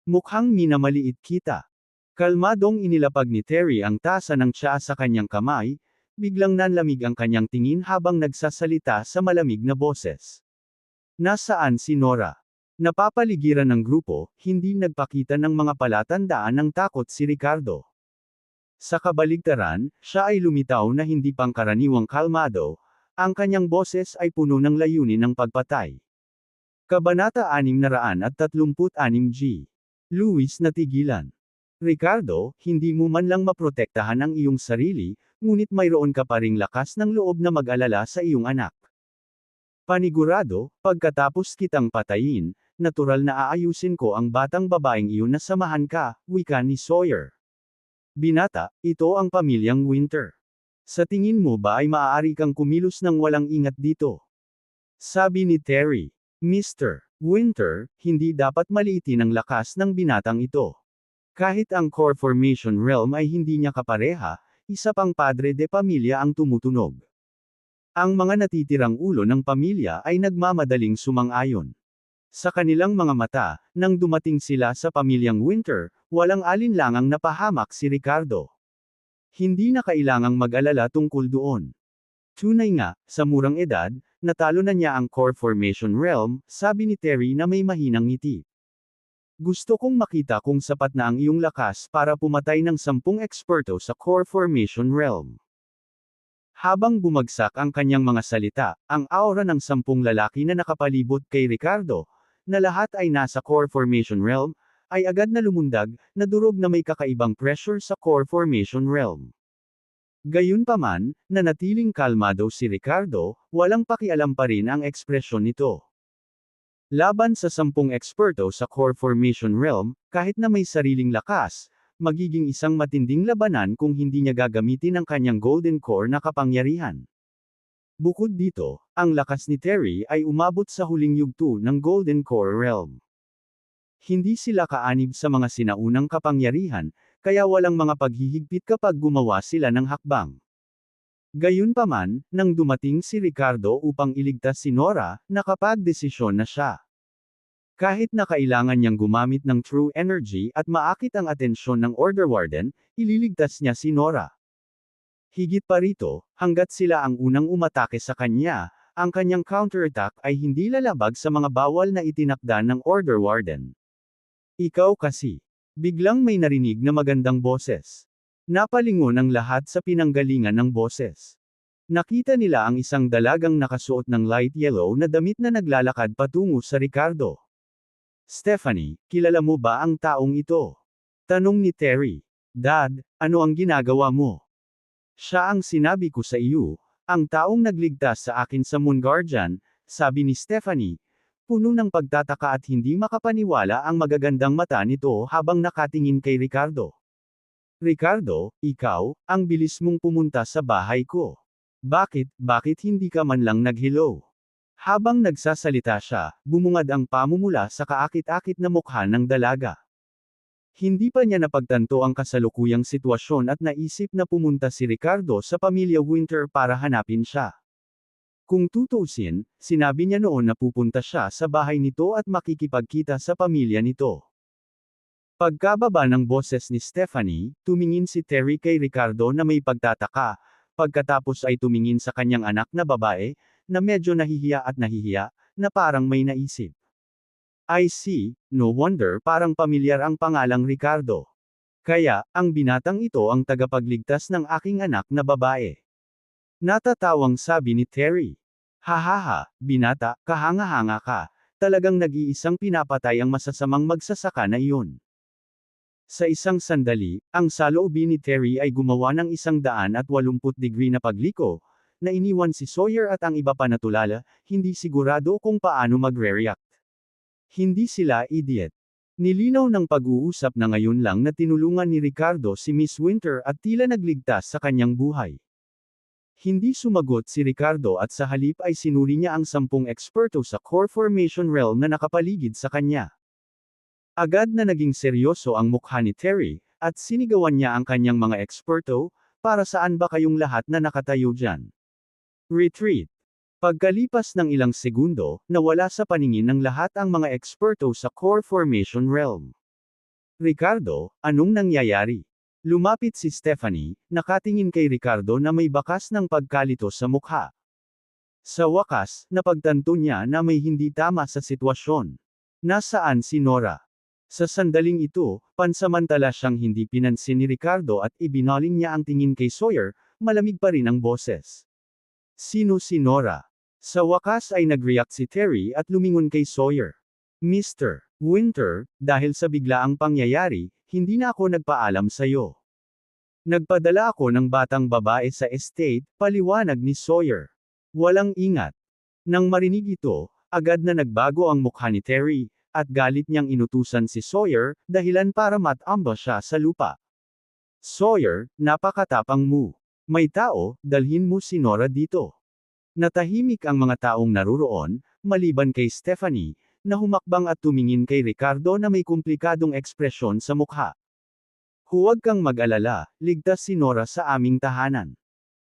Mukhang minamaliit kita. Kalmadong inilapag ni Terry ang tasa ng tsaa sa kanyang kamay, biglang nanlamig ang kanyang tingin habang nagsasalita sa malamig na boses. Nasaan si Nora? Napapaligiran ng grupo, hindi nagpakita ng mga palatandaan ng takot si Ricardo. Sa kabaligtaran, siya ay lumitaw na hindi pangkaraniwang kalmado, ang kanyang boses ay puno ng layunin ng pagpatay. Kabanata 636G. Luis natigilan. Ricardo, hindi mo man lang maprotektahan ang iyong sarili, ngunit mayroon ka pa ring lakas ng loob na mag-alala sa iyong anak. Panigurado, pagkatapos kitang patayin, natural na aayusin ko ang batang babaeng iyon na samahan ka, wika ni Sawyer. Binata, ito ang pamilyang Winter. Sa tingin mo ba ay maaari kang kumilos ng walang ingat dito? Sabi ni Terry. Mr. Winter, hindi dapat maliitin ang lakas ng binatang ito. Kahit ang core formation realm ay hindi niya kapareha, isa pang padre de pamilya ang tumutunog. Ang mga natitirang ulo ng pamilya ay nagmamadaling sumang-ayon. Sa kanilang mga mata, nang dumating sila sa pamilyang Winter, walang alinlangang napahamak si Ricardo. Hindi na kailangang mag-alala tungkol doon. Tunay nga, sa murang edad, natalo na niya ang core formation realm, sabi ni Terry na may mahinang ngiti. Gusto kong makita kung sapat na ang iyong lakas para pumatay ng 10 eksperto sa core formation realm. Habang bumagsak ang kanyang mga salita, ang aura ng 10 lalaki na nakapalibot kay Ricardo, na lahat ay nasa core formation realm, ay agad na lumundag, nadurog na may kakaibang pressure sa core formation realm. Gayunpaman, nanatiling kalmado si Ricardo, walang pakialam pa rin ang ekspresyon nito. Laban sa 10 eksperto sa core formation realm, kahit na may sariling lakas, magiging isang matinding labanan kung hindi niya gagamitin ang kanyang golden core na kapangyarihan. Bukod dito, ang lakas ni Terry ay umabot sa huling yugto ng Golden Core Realm. Hindi sila kaanib sa mga sinaunang kapangyarihan, kaya walang mga paghihigpit kapag gumawa sila ng hakbang. Gayunpaman, nang dumating si Ricardo upang iligtas si Nora, nakapagdesisyon na siya. Kahit na kailangan niyang gumamit ng true energy at maakit ang atensyon ng Order Warden, ililigtas niya si Nora. Higit pa rito, hanggat sila ang unang umatake sa kanya, ang kanyang counterattack ay hindi lalabag sa mga bawal na itinakda ng Order Warden. Ikaw kasi. Biglang may narinig na magandang boses. Napalingon ang lahat sa pinanggalingan ng boses. Nakita nila ang isang dalagang nakasuot ng light yellow na damit na naglalakad patungo sa Ricardo. Stephanie, kilala mo ba ang taong ito? Tanong ni Terry. Dad, ano ang ginagawa mo? Siya ang sinabi ko sa iyo, ang taong nagligtas sa akin sa Moon Guardian, sabi ni Stephanie, puno ng pagtataka at hindi makapaniwala ang magagandang mata nito habang nakatingin kay Ricardo. Ricardo, ikaw, ang bilis mong pumunta sa bahay ko. Bakit hindi ka man lang nag-hello? Habang nagsasalita siya, bumungad ang pamumula sa kaakit-akit na mukha ng dalaga. Hindi pa niya napagtanto ang kasalukuyang sitwasyon at naisip na pumunta si Ricardo sa pamilya Winter para hanapin siya. Kung tutuusin, sinabi niya noon na pupunta siya sa bahay nito at makikipagkita sa pamilya nito. Pagkababa ng boses ni Stephanie, tumingin si Terry kay Ricardo na may pagtataka, pagkatapos ay tumingin sa kanyang anak na babae, na medyo nahihiya, na parang may naisip. I see, no wonder parang pamilyar ang pangalang Ricardo. Kaya, ang binatang ito ang tagapagligtas ng aking anak na babae. Natatawang sabi ni Terry. Hahaha, binata, kahanga-hanga ka. Talagang nag-iisang pinapatay ang masasamang magsasaka na iyon. Sa isang sandali, ang saloobin ni Terry ay gumawa ng 180 degree na pagliko, na iniwan si Sawyer at ang iba pa na tulala, hindi sigurado kung paano magre-react. Hindi sila idiot. Nilinaw ng pag-uusap na ngayon lang na tinulungan ni Ricardo si Miss Winter at tila nagligtas sa kanyang buhay. Hindi sumagot si Ricardo at sa halip ay sinuri niya ang 10 eksperto sa core formation realm na nakapaligid sa kanya. Agad na naging seryoso ang mukha ni Terry, at sinigawan niya ang kanyang mga eksperto, para saan ba kayong lahat na nakatayo dyan? Retreat. Pagkalipas ng ilang segundo, nawala sa paningin ng lahat ang mga eksperto sa core formation realm. Ricardo, anong nangyayari? Lumapit si Stephanie, nakatingin kay Ricardo na may bakas ng pagkalito sa mukha. Sa wakas, napagtanto niya na may hindi tama sa sitwasyon. Nasaan si Nora? Sa sandaling ito, pansamantala siyang hindi pinansin ni Ricardo at ibinaling niya ang tingin kay Sawyer, malamig pa rin ang boses. Sino si Nora? Sa wakas ay nag-react si Terry at lumingon kay Sawyer. Mr. Winter, dahil sa biglaang pangyayari, hindi na ako nagpaalam sa'yo. Nagpadala ako ng batang babae sa estate, paliwanag ni Sawyer. Walang ingat. Nang marinig ito, agad na nagbago ang mukha ni Terry, at galit niyang inutusan si Sawyer, dahilan para matamba siya sa lupa. Sawyer, napakatapang mo. May tao, dalhin mo si Nora dito. Natahimik ang mga taong naruroon, maliban kay Stephanie, na humakbang at tumingin kay Ricardo na may komplikadong ekspresyon sa mukha. Huwag kang mag-alala, ligtas si Nora sa aming tahanan.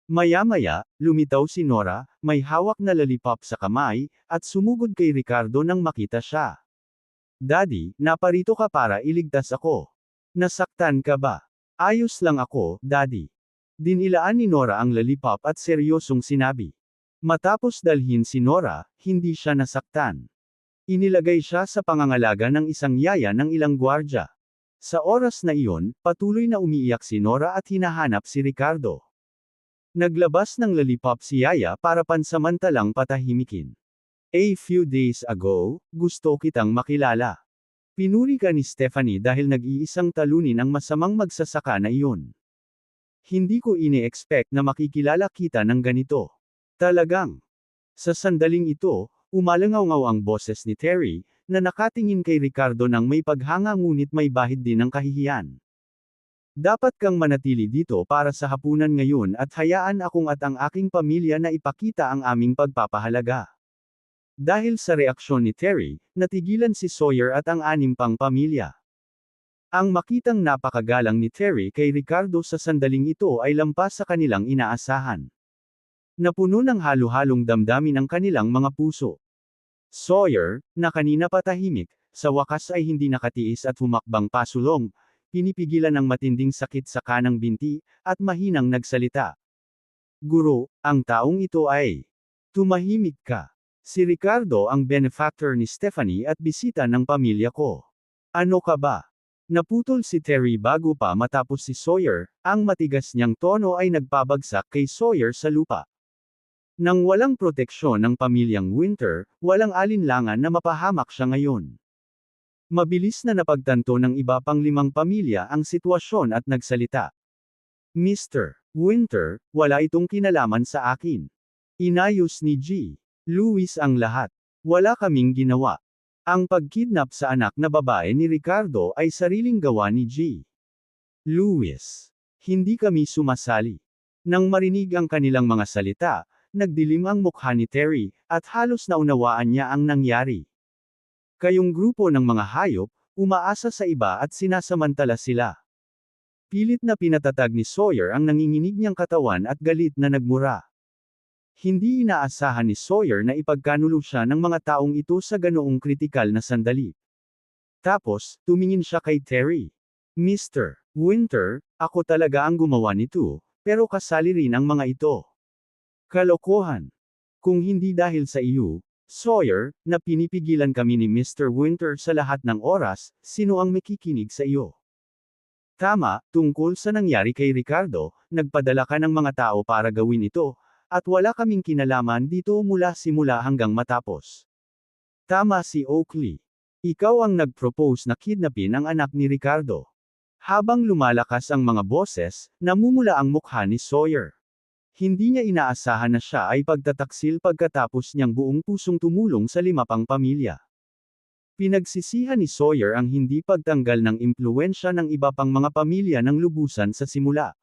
Maya-maya, lumitaw si Nora, may hawak na lollipop sa kamay, at sumugod kay Ricardo nang makita siya. Daddy, naparito ka para iligtas ako. Nasaktan ka ba? Ayos lang ako, Daddy. Dinilaan ni Nora ang lollipop at seryosong sinabi. Matapos dalhin si Nora, hindi siya nasaktan. Inilagay siya sa pangangalaga ng isang yaya ng ilang gwardya. Sa oras na iyon, patuloy na umiiyak si Nora at hinahanap si Ricardo. Naglabas ng lollipop si Yaya para pansamantalang patahimikin. A few days ago, gusto kitang makilala. Pinuri ka ni Stephanie dahil nag-iisang talunin ang masamang magsasaka na iyon. Hindi ko ini-expect na makikilala kita ng ganito. Talagang. Sa sandaling ito, umalangaw ang boses ni Terry, na nakatingin kay Ricardo ng may paghanga ngunit may bahid din ng kahihiyan. Dapat kang manatili dito para sa hapunan ngayon at hayaan akong at ang aking pamilya na ipakita ang aming pagpapahalaga. Dahil sa reaksyon ni Terry, natigilan si Sawyer at ang 6 pang pamilya. Ang makitang napakagalang ni Terry kay Ricardo sa sandaling ito ay lampas sa kanilang inaasahan. Napuno ng halo-halong damdamin ang kanilang mga puso. Sawyer, na kanina patahimik, sa wakas ay hindi nakatiis at humakbang pasulong, pinipigilan ang matinding sakit sa kanang binti, at mahinang nagsalita. Guro, ang taong ito ay. Tumahimik ka. Si Ricardo ang benefactor ni Stephanie at bisita ng pamilya ko. Ano ka ba? Naputol si Terry bago pa matapos si Sawyer, ang matigas niyang tono ay nagpabagsak kay Sawyer sa lupa. Nang walang proteksyon ng pamilyang Winter, walang alinlangan na mapahamak siya ngayon. Mabilis na napagtanto ng iba pang 5 pamilya ang sitwasyon at nagsalita. Mr. Winter, wala itong kinalaman sa akin. Inayos ni G. Lewis ang lahat. Wala kaming ginawa. Ang pagkidnap sa anak na babae ni Ricardo ay sariling gawa ni G. Lewis. Hindi kami sumasali. Nang marinig ang kanilang mga salita, nagdilim ang mukha ni Terry, at halos naunawaan niya ang nangyari. Kayong grupo ng mga hayop, umaasa sa iba at sinasamantala sila. Pilit na pinatatag ni Sawyer ang nanginginig niyang katawan at galit na nagmura. Hindi inaasahan ni Sawyer na ipagkanulo siya ng mga taong ito sa ganoong kritikal na sandali. Tapos, tumingin siya kay Terry. Mr. Winter, ako talaga ang gumawa nito, pero kasali rin ang mga ito. Kalokohan. Kung hindi dahil sa iyo, Sawyer, na pinipigilan kami ni Mr. Winter sa lahat ng oras, sino ang makikinig sa iyo? Tama, tungkol sa nangyari kay Ricardo, nagpadala ka ng mga tao para gawin ito, at wala kaming kinalaman dito mula simula hanggang matapos. Tama si Oakley. Ikaw ang nag-propose na kidnapin ang anak ni Ricardo. Habang lumalakas ang mga boses, namumula ang mukha ni Sawyer. Hindi niya inaasahan na siya ay pagtataksil pagkatapos niyang buong pusong tumulong sa 5 pang pamilya. Pinagsisihan ni Sawyer ang hindi pagtanggal ng impluwensya ng iba pang mga pamilya ng lubusan sa simula.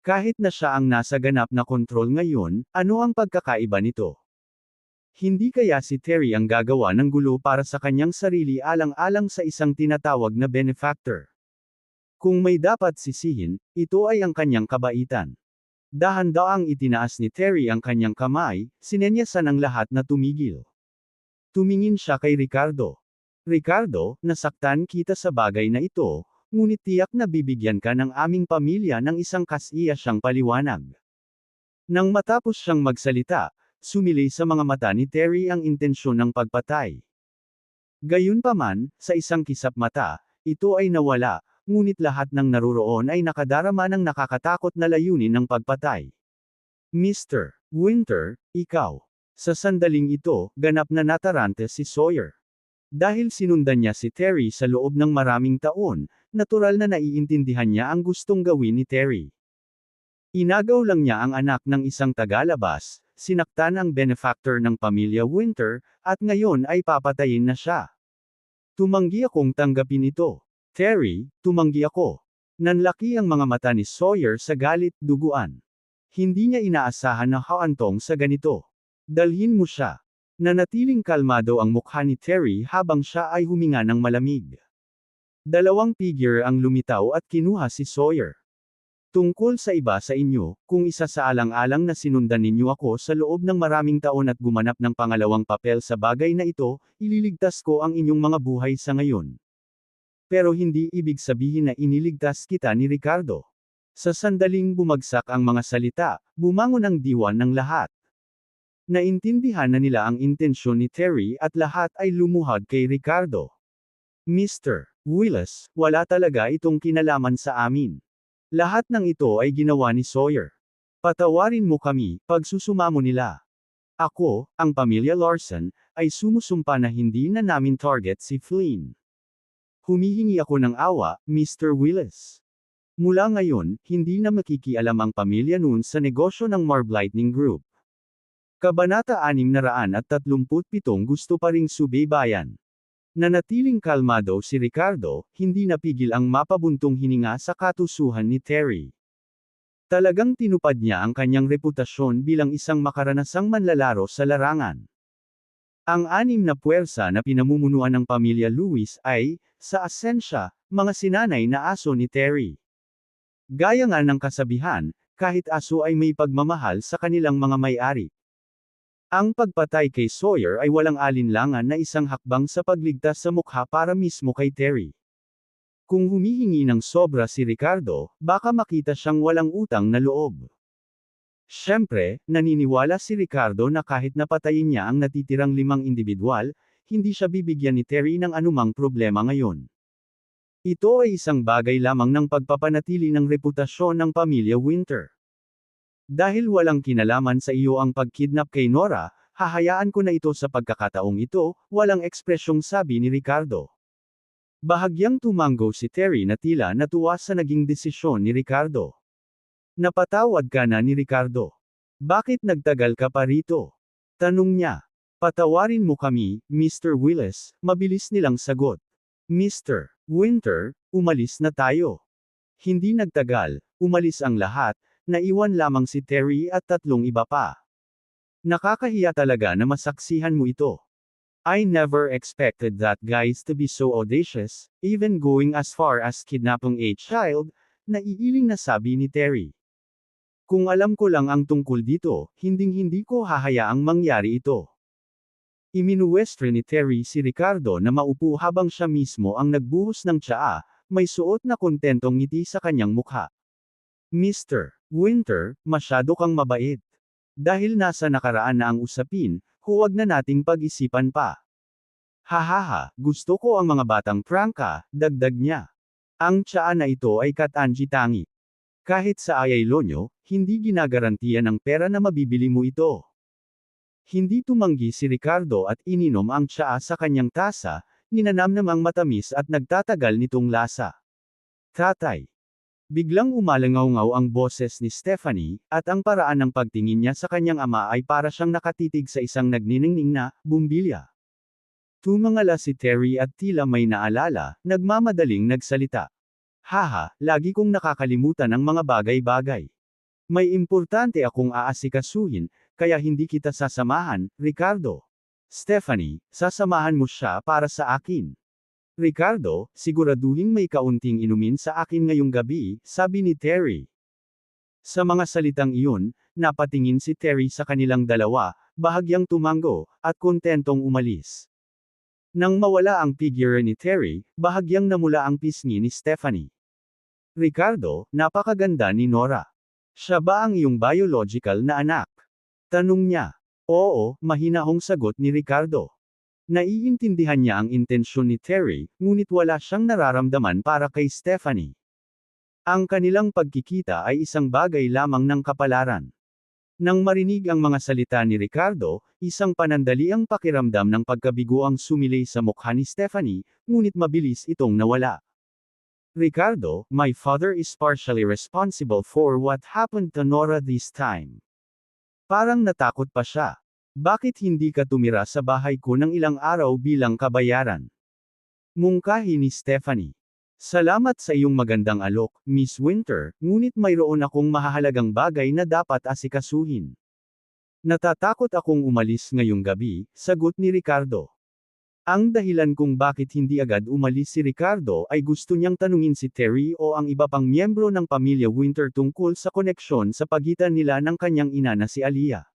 Kahit na siya ang nasa ganap na kontrol ngayon, ano ang pagkakaiba nito? Hindi kaya si Terry ang gagawa ng gulo para sa kanyang sarili alang-alang sa isang tinatawag na benefactor? Kung may dapat sisihin, ito ay ang kanyang kabaitan. Dahan-daang itinaas ni Terry ang kanyang kamay, sinenyasan ang lahat na tumigil. Tumingin siya kay Ricardo. Ricardo, nasaktan kita sa bagay na ito, ngunit tiyak na bibigyan ka ng aming pamilya ng isang kasiyasyang paliwanag. Nang matapos siyang magsalita, sumilay sa mga mata ni Terry ang intensyon ng pagpatay. Gayunpaman, sa isang kisap mata, ito ay nawala, ngunit lahat ng naroroon ay nakadarama ng nakakatakot na layunin ng pagpatay. Mr. Winter, ikaw. Sa sandaling ito, ganap na natarante si Sawyer. Dahil sinundan niya si Terry sa loob ng maraming taon, natural na naiintindihan niya ang gustong gawin ni Terry. Inagaw lang niya ang anak ng isang tagalabas, sinaktan ang benefactor ng pamilya Winter, at ngayon ay papatayin na siya. Tumanggi akong tanggapin ito. Terry, tumanggi ako. Nanlaki ang mga mata ni Sawyer sa galit, duguan. Hindi niya inaasahan na haantong sa ganito. Dalhin mo siya. Nanatiling kalmado ang mukha ni Terry habang siya ay huminga ng malamig. 2 figure ang lumitaw at kinuha si Sawyer. Tungkol sa iba sa inyo, kung isa sa alang-alang na sinundan ninyo ako sa loob ng maraming taon at gumanap ng pangalawang papel sa bagay na ito, ililigtas ko ang inyong mga buhay sa ngayon. Pero hindi ibig sabihin na iniligtas kita ni Ricardo. Sa sandaling bumagsak ang mga salita, bumangon ang diwa ng lahat. Naintindihan na nila ang intensyon ni Terry at lahat ay lumuhad kay Ricardo. Mr. Willis, wala talaga itong kinalaman sa amin. Lahat ng ito ay ginawa ni Sawyer. Patawarin mo kami, pagsusumamo nila. Ako, ang pamilya Larson, ay sumusumpa na hindi na namin target si Flynn. Humihingi ako ng awa, Mr. Willis. Mula ngayon, hindi na makikialam ang pamilya noon sa negosyo ng Marv Lightning Group. Kabanata 637 gusto pa ring subaybayan. Nanatiling kalmado si Ricardo, hindi napigil ang mapabuntong hininga sa katusuhan ni Terry. Talagang tinupad niya ang kanyang reputasyon bilang isang makaranasang manlalaro sa larangan. Ang anim na puwersa na pinamumunuan ng pamilya Lewis ay, sa asensya, mga sinanay na aso ni Terry. Gaya nga ng kasabihan, kahit aso ay may pagmamahal sa kanilang mga may-ari. Ang pagpatay kay Sawyer ay walang alinlangan na isang hakbang sa pagligtas sa mukha para mismo kay Terry. Kung humihingi ng sobra si Ricardo, baka makita siyang walang utang na loob. Siyempre, naniniwala si Ricardo na kahit napatayin niya ang natitirang 5 indibidwal, hindi siya bibigyan ni Terry ng anumang problema ngayon. Ito ay isang bagay lamang ng pagpapanatili ng reputasyon ng pamilya Winter. Dahil walang kinalaman sa iyo ang pagkidnap kay Nora, hahayaan ko na ito sa pagkakataong ito, walang ekspresyong sabi ni Ricardo. Bahagyang tumango si Terry na tila natuwa sa naging desisyon ni Ricardo. Napatawad ka na ni Ricardo. Bakit nagtagal ka pa rito? Tanong niya. Patawarin mo kami, Mr. Willis, mabilis nilang sagot. Mr. Winter, umalis na tayo. Hindi nagtagal, umalis ang lahat, naiwan lamang si Terry at 3 iba pa. Nakakahiya talaga na masaksihan mo ito. I never expected that guys to be so audacious, even going as far as kidnapping a child, naiiling na sabi ni Terry. Kung alam ko lang ang tungkol dito, hinding-hindi ko hahayaang mangyari ito. Iminuwestre ni Terry si Ricardo na maupo habang siya mismo ang nagbuhos ng tsaa, may suot na kontentong ngiti sa kanyang mukha. Mr. Winter, masyado kang mabait. Dahil nasa nakaraan na ang usapin, huwag na nating pag-isipan pa. Hahaha, gusto ko ang mga batang prangka, dagdag niya. Ang tsaa na ito ay katangi-tangi. Kahit sa Ayaylonyo, hindi ginagarantiya ng pera na mabibili mo ito. Hindi tumanggi si Ricardo at ininom ang tsaa sa kanyang tasa, ninanamnam ang matamis at nagtatagal nitong lasa. Tatay. Biglang umalangaw-ngaw ang boses ni Stephanie, at ang paraan ng pagtingin niya sa kanyang ama ay para siyang nakatitig sa isang nagniningning na bumbilya. Tumangala si Terry at tila may naalala, nagmamadaling nagsalita. Haha, lagi kong nakakalimutan ang mga bagay-bagay. May importante akong aasikasuhin, kaya hindi kita sasamahan, Ricardo. Stephanie, sasamahan mo siya para sa akin. Ricardo, siguraduhin may kaunting inumin sa akin ngayong gabi, sabi ni Terry. Sa mga salitang iyon, napatingin si Terry sa kanilang dalawa, bahagyang tumango, at kontentong umalis. Nang mawala ang figure ni Terry, bahagyang namula ang pisngi ni Stephanie. Ricardo, napakaganda ni Nora. Siya ba ang iyong biological na anak? Tanong niya. Oo, mahinahong sagot ni Ricardo. Naiintindihan niya ang intensyon ni Terry, ngunit wala siyang nararamdaman para kay Stephanie. Ang kanilang pagkikita ay isang bagay lamang ng kapalaran. Nang marinig ang mga salita ni Ricardo, isang panandaliang pakiramdam ng pagkabigo ang sumilay sa mukha ni Stephanie, ngunit mabilis itong nawala. Ricardo, my father is partially responsible for what happened to Nora this time. Parang natakot pa siya. Bakit hindi ka tumira sa bahay ko ng ilang araw bilang kabayaran? Mungkahi ni Stephanie. Salamat sa iyong magandang alok, Miss Winter, ngunit mayroon akong mahahalagang bagay na dapat asikasuhin. Natatakot akong umalis ngayong gabi, sagot ni Ricardo. Ang dahilan kung bakit hindi agad umalis si Ricardo ay gusto niyang tanungin si Terry o ang iba pang miyembro ng pamilya Winter tungkol sa koneksyon sa pagitan nila ng kanyang ina na si Aaliyah.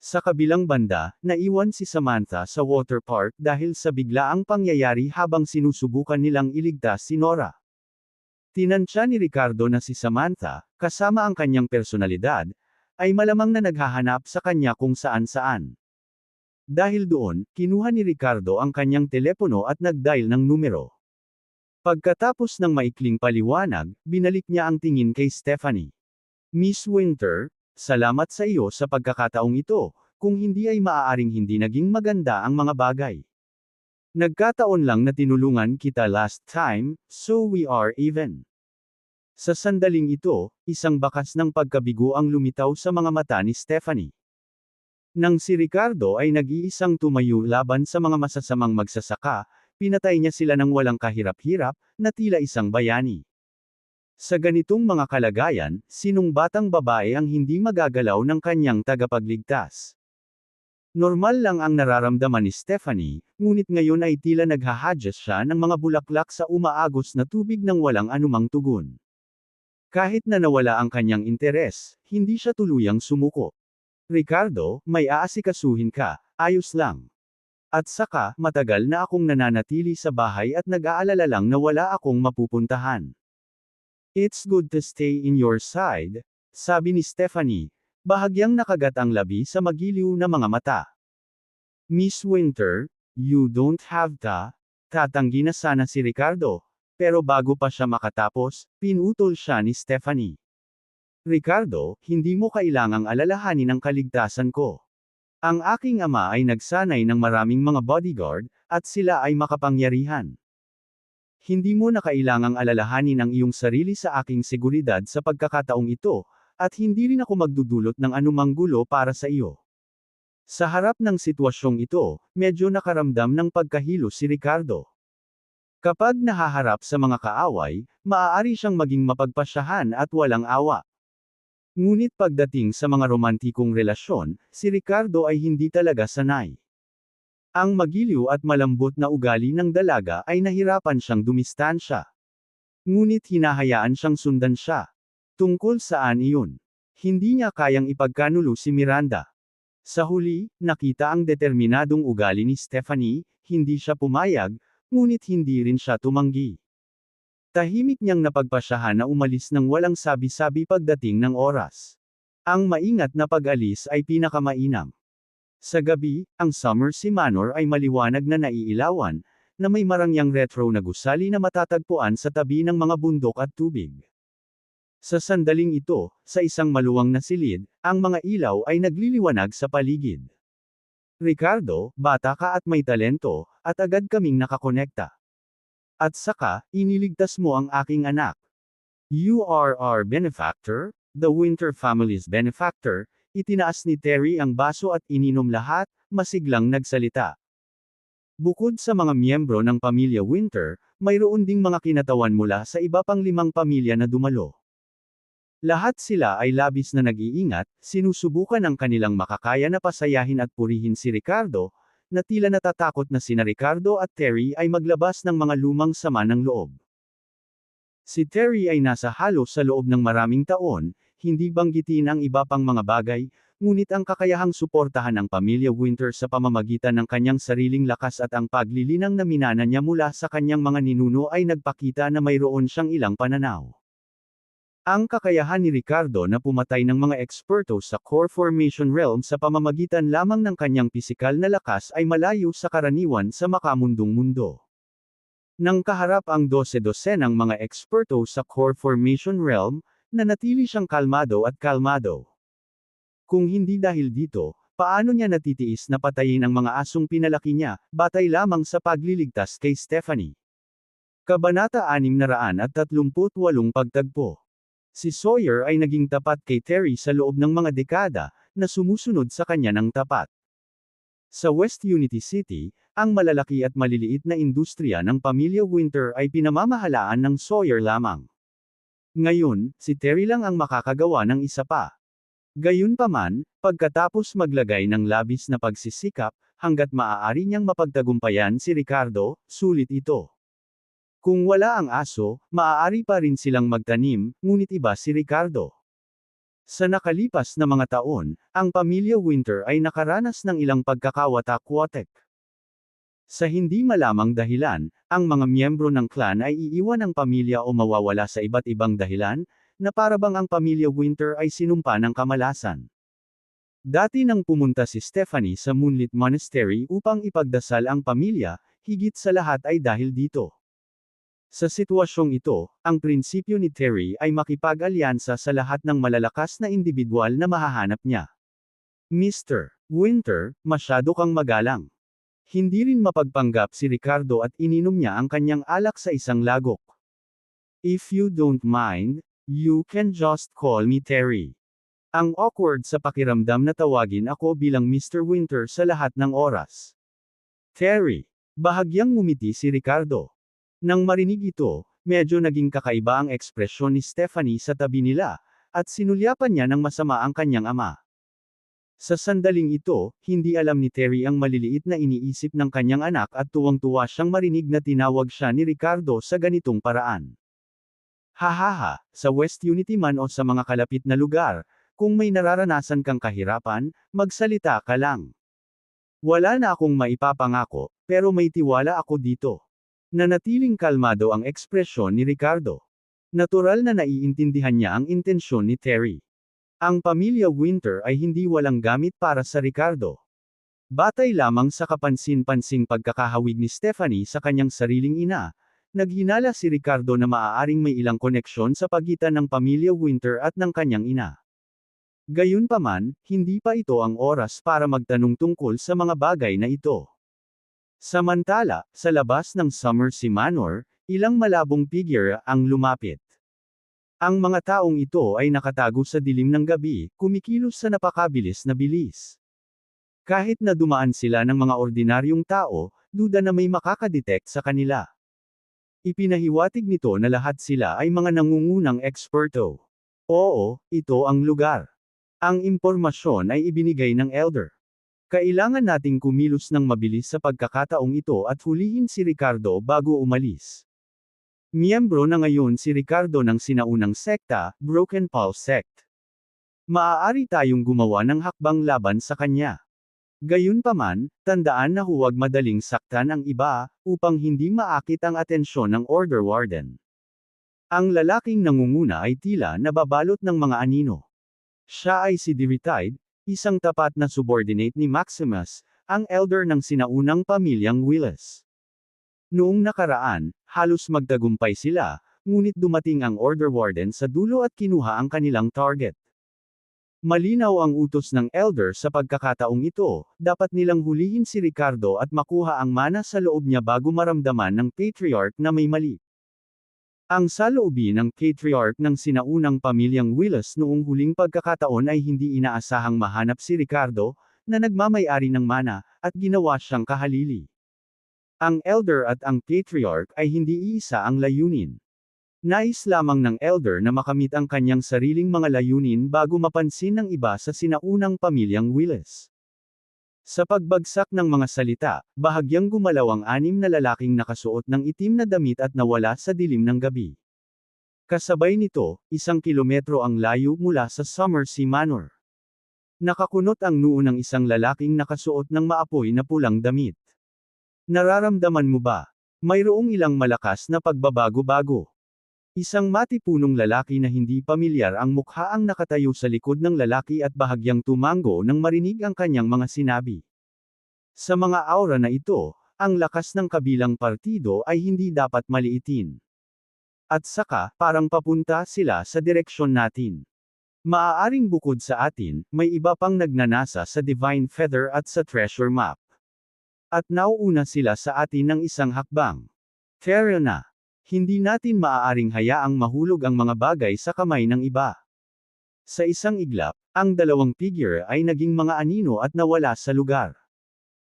Sa kabilang banda, naiwan si Samantha sa water park dahil sa biglaang pangyayari habang sinusubukan nilang iligtas si Nora. Tinansya ni Ricardo na si Samantha, kasama ang kanyang personalidad, ay malamang na naghahanap sa kanya kung saan-saan. Dahil doon, kinuha ni Ricardo ang kanyang telepono at nag-dial ng numero. Pagkatapos ng maikling paliwanag, binalik niya ang tingin kay Stephanie. Miss Winter, salamat sa iyo sa pagkakataong ito, kung hindi ay maaaring hindi naging maganda ang mga bagay. Nagkataon lang na tinulungan kita last time, so we are even. Sa sandaling ito, isang bakas ng pagkabigo ang lumitaw sa mga mata ni Stephanie. Nang si Ricardo ay nag-iisang tumayo laban sa mga masasamang magsasaka, pinatay niya sila ng walang kahirap-hirap, na tila isang bayani. Sa ganitong mga kalagayan, sinong batang babae ang hindi magagalaw ng kanyang tagapagligtas? Normal lang ang nararamdaman ni Stephanie, ngunit ngayon ay tila naghahadjas siya ng mga bulaklak sa umaagos na tubig ng walang anumang tugon. Kahit na nawala ang kanyang interes, hindi siya tuluyang sumuko. Ricardo, may aasikasuhin ka, ayos lang. At saka, matagal na akong nananatili sa bahay at nag-aalala lang na wala akong mapupuntahan. It's good to stay in your side, sabi ni Stephanie, bahagyang nakagat ang labi sa magiliw na mga mata. Miss Winter, you don't have to, tatanggi na sana si Ricardo, pero bago pa siya makatapos, pinutol siya ni Stephanie. Ricardo, hindi mo kailangang alalahanin ang kaligtasan ko. Ang aking ama ay nagsanay ng maraming mga bodyguard, at sila ay makapangyarihan. Hindi mo na kailangang alalahanin ang iyong sarili sa aking seguridad sa pagkakataong ito, at hindi rin ako magdudulot ng anumang gulo para sa iyo. Sa harap ng sitwasyong ito, medyo nakaramdam ng pagkahilo si Ricardo. Kapag nahaharap sa mga kaaway, maaari siyang maging mapagpasyahan at walang awa. Ngunit pagdating sa mga romantikong relasyon, si Ricardo ay hindi talaga sanay. Ang magiliw at malambot na ugali ng dalaga ay nahirapan siyang dumistansya. Ngunit hinahayaan siyang sundan siya. Tungkol saan iyon? Hindi niya kayang ipagkanulo si Miranda. Sa huli, nakita ang determinadong ugali ni Stephanie, hindi siya pumayag, ngunit hindi rin siya tumanggi. Tahimik niyang napagpasyahan na umalis ng walang sabi-sabi pagdating ng oras. Ang maingat na pag-alis ay pinakamainam. Sa gabi, ang Summersea Manor ay maliwanag na naiilawan, na may marangyang retro na gusali na matatagpuan sa tabi ng mga bundok at tubig. Sa sandaling ito, sa isang maluwang na silid, ang mga ilaw ay nagliliwanag sa paligid. Ricardo, bata ka at may talento, at agad kaming nakakonekta. At saka, iniligtas mo ang aking anak. You are our benefactor, the Winter family's benefactor, itinaas ni Terry ang baso at ininom lahat, masiglang nagsalita. Bukod sa mga miyembro ng pamilya Winter, mayroon ding mga kinatawan mula sa iba pang 5 pamilya na dumalo. Lahat sila ay labis na nag-iingat, sinusubukan ang kanilang makakaya na pasayahin at purihin si Ricardo, na tila natatakot na sina Ricardo at Terry ay maglabas ng mga lumang sama ng loob. Si Terry ay nasa halos sa loob ng maraming taon, hindi banggitin ang iba pang mga bagay, ngunit ang kakayahang suportahan ang pamilya Winter sa pamamagitan ng kanyang sariling lakas at ang paglilinang na minana niya mula sa kanyang mga ninuno ay nagpakita na mayroon siyang ilang pananaw. Ang kakayahan ni Ricardo na pumatay ng mga eksperto sa core formation realm sa pamamagitan lamang ng kanyang pisikal na lakas ay malayo sa karaniwan sa makamundong mundo. Nang kaharap ang 12-dosenang mga eksperto sa core formation realm, nanatili siyang kalmado at kalmado. Kung hindi dahil dito, paano niya natitiis na patayin ang mga asong pinalaki niya, batay lamang sa pagliligtas kay Stephanie? Kabanata 638 Pagtagpo. Si Sawyer ay naging tapat kay Terry sa loob ng mga dekada, na sumusunod sa kanya ng tapat. Sa West Unity City, ang malalaki at maliliit na industriya ng pamilya Winter ay pinamamahalaan ng Sawyer lamang. Ngayon, si Terry lang ang makakagawa ng isa pa. Gayunpaman, pagkatapos maglagay ng labis na pagsisikap, hanggat maaari niyang mapagtagumpayan si Ricardo, sulit ito. Kung wala ang aso, maaari pa rin silang magtanim, ngunit iba si Ricardo. Sa nakalipas na mga taon, ang pamilya Winter ay nakaranas ng ilang pagkakawatak-watek. Sa hindi malamang dahilan, ang mga miyembro ng clan ay iiwan ng pamilya o mawawala sa iba't ibang dahilan, na parabang ang pamilya Winter ay sinumpa ng kamalasan. Dati nang pumunta si Stephanie sa Moonlit Monastery upang ipagdasal ang pamilya, higit sa lahat ay dahil dito. Sa sitwasyong ito, ang prinsipyo ni Terry ay makipag-alyansa sa lahat ng malalakas na individual na mahahanap niya. Mr. Winter, masyado kang magalang. Hindi rin mapagpanggap si Ricardo at ininom niya ang kanyang alak sa isang lagok. If you don't mind, you can just call me Terry. Ang awkward sa pakiramdam na tawagin ako bilang Mr. Winter sa lahat ng oras. Terry. Bahagyang ngumiti si Ricardo. Nang marinig ito, medyo naging kakaiba ang ekspresyon ni Stephanie sa tabi nila, at sinulyapan niya ng masama ang kanyang ama. Sa sandaling ito, hindi alam ni Terry ang maliliit na iniisip ng kanyang anak at tuwang-tuwa siyang marinig na tinawag siya ni Ricardo sa ganitong paraan. Hahaha, sa West Unity man o sa mga kalapit na lugar, kung may nararanasan kang kahirapan, magsalita ka lang. Wala na akong maipapangako, pero may tiwala ako dito. Nanatiling kalmado ang ekspresyon ni Ricardo. Natural na naiintindihan niya ang intensyon ni Terry. Ang pamilya Winter ay hindi walang gamit para sa Ricardo. Batay lamang sa kapansin-pansing pagkakahawig ni Stephanie sa kanyang sariling ina, naghinala si Ricardo na maaaring may ilang koneksyon sa pagitan ng pamilya Winter at ng kanyang ina. Gayunpaman, hindi pa ito ang oras para magtanong tungkol sa mga bagay na ito. Samantala, sa labas ng Summersea Manor, ilang malabong figure ang lumapit. Ang mga taong ito ay nakatago sa dilim ng gabi, kumikilos sa napakabilis na bilis. Kahit na dumaan sila ng mga ordinaryong tao, duda na may makakadetect sa kanila. Ipinahiwatig nito na lahat sila ay mga nangungunang eksperto. Oo, ito ang lugar. Ang impormasyon ay ibinigay ng Elder. Kailangan nating kumilos ng mabilis sa pagkakataong ito at hulihin si Ricardo bago umalis. Miyembro na ngayon si Ricardo ng sinaunang sekta, Broken Pulse Sect. Maaari tayong gumawa ng hakbang laban sa kanya. Gayunpaman, tandaan na huwag madaling saktan ang iba, upang hindi maakit ang atensyon ng Order Warden. Ang lalaking nangunguna ay tila nababalot ng mga anino. Siya ay si Diritide, isang tapat na subordinate ni Maximus, ang elder ng sinaunang pamilyang Willis. Noong nakaraan, halos magtagumpay sila, ngunit dumating ang Order Warden sa dulo at kinuha ang kanilang target. Malinaw ang utos ng elder sa pagkakataong ito, dapat nilang hulihin si Ricardo at makuha ang mana sa loob niya bago maramdaman ng Patriarch na may mali. Ang saloobin ng Patriarch ng sinaunang pamilyang Willis noong huling pagkakataon ay hindi inaasahang mahanap si Ricardo, na nagmamay-ari ng mana, at ginawa siyang kahalili. Ang Elder at ang Patriarch ay hindi iisa ang layunin. Nais lamang ng Elder na makamit ang kanyang sariling mga layunin bago mapansin ng iba sa sinaunang pamilyang Willis. Sa pagbagsak ng mga salita, bahagyang gumalaw ang anim na lalaking nakasuot ng itim na damit at nawala sa dilim ng gabi. Kasabay nito, 1 kilometro ang layo mula sa Summersea Manor. Nakakunot ang noo ng isang lalaking nakasuot ng maapoy na pulang damit. Nararamdaman mo ba? Mayroong ilang malakas na pagbabago-bago. Isang matipunong lalaki na hindi pamilyar ang mukha ang nakatayo sa likod ng lalaki at bahagyang tumango nang marinig ang kanyang mga sinabi. Sa mga aura na ito, ang lakas ng kabilang partido ay hindi dapat maliitin. At saka, parang papunta sila sa direksyon natin. Maaaring bukod sa atin, may iba pang nagnanasa sa Divine Feather at sa Treasure Map. At nauuna sila sa atin ng isang hakbang. Terra na. Hindi natin maaaring hayaang mahulog ang mga bagay sa kamay ng iba. Sa isang iglap, ang dalawang figure ay naging mga anino at nawala sa lugar.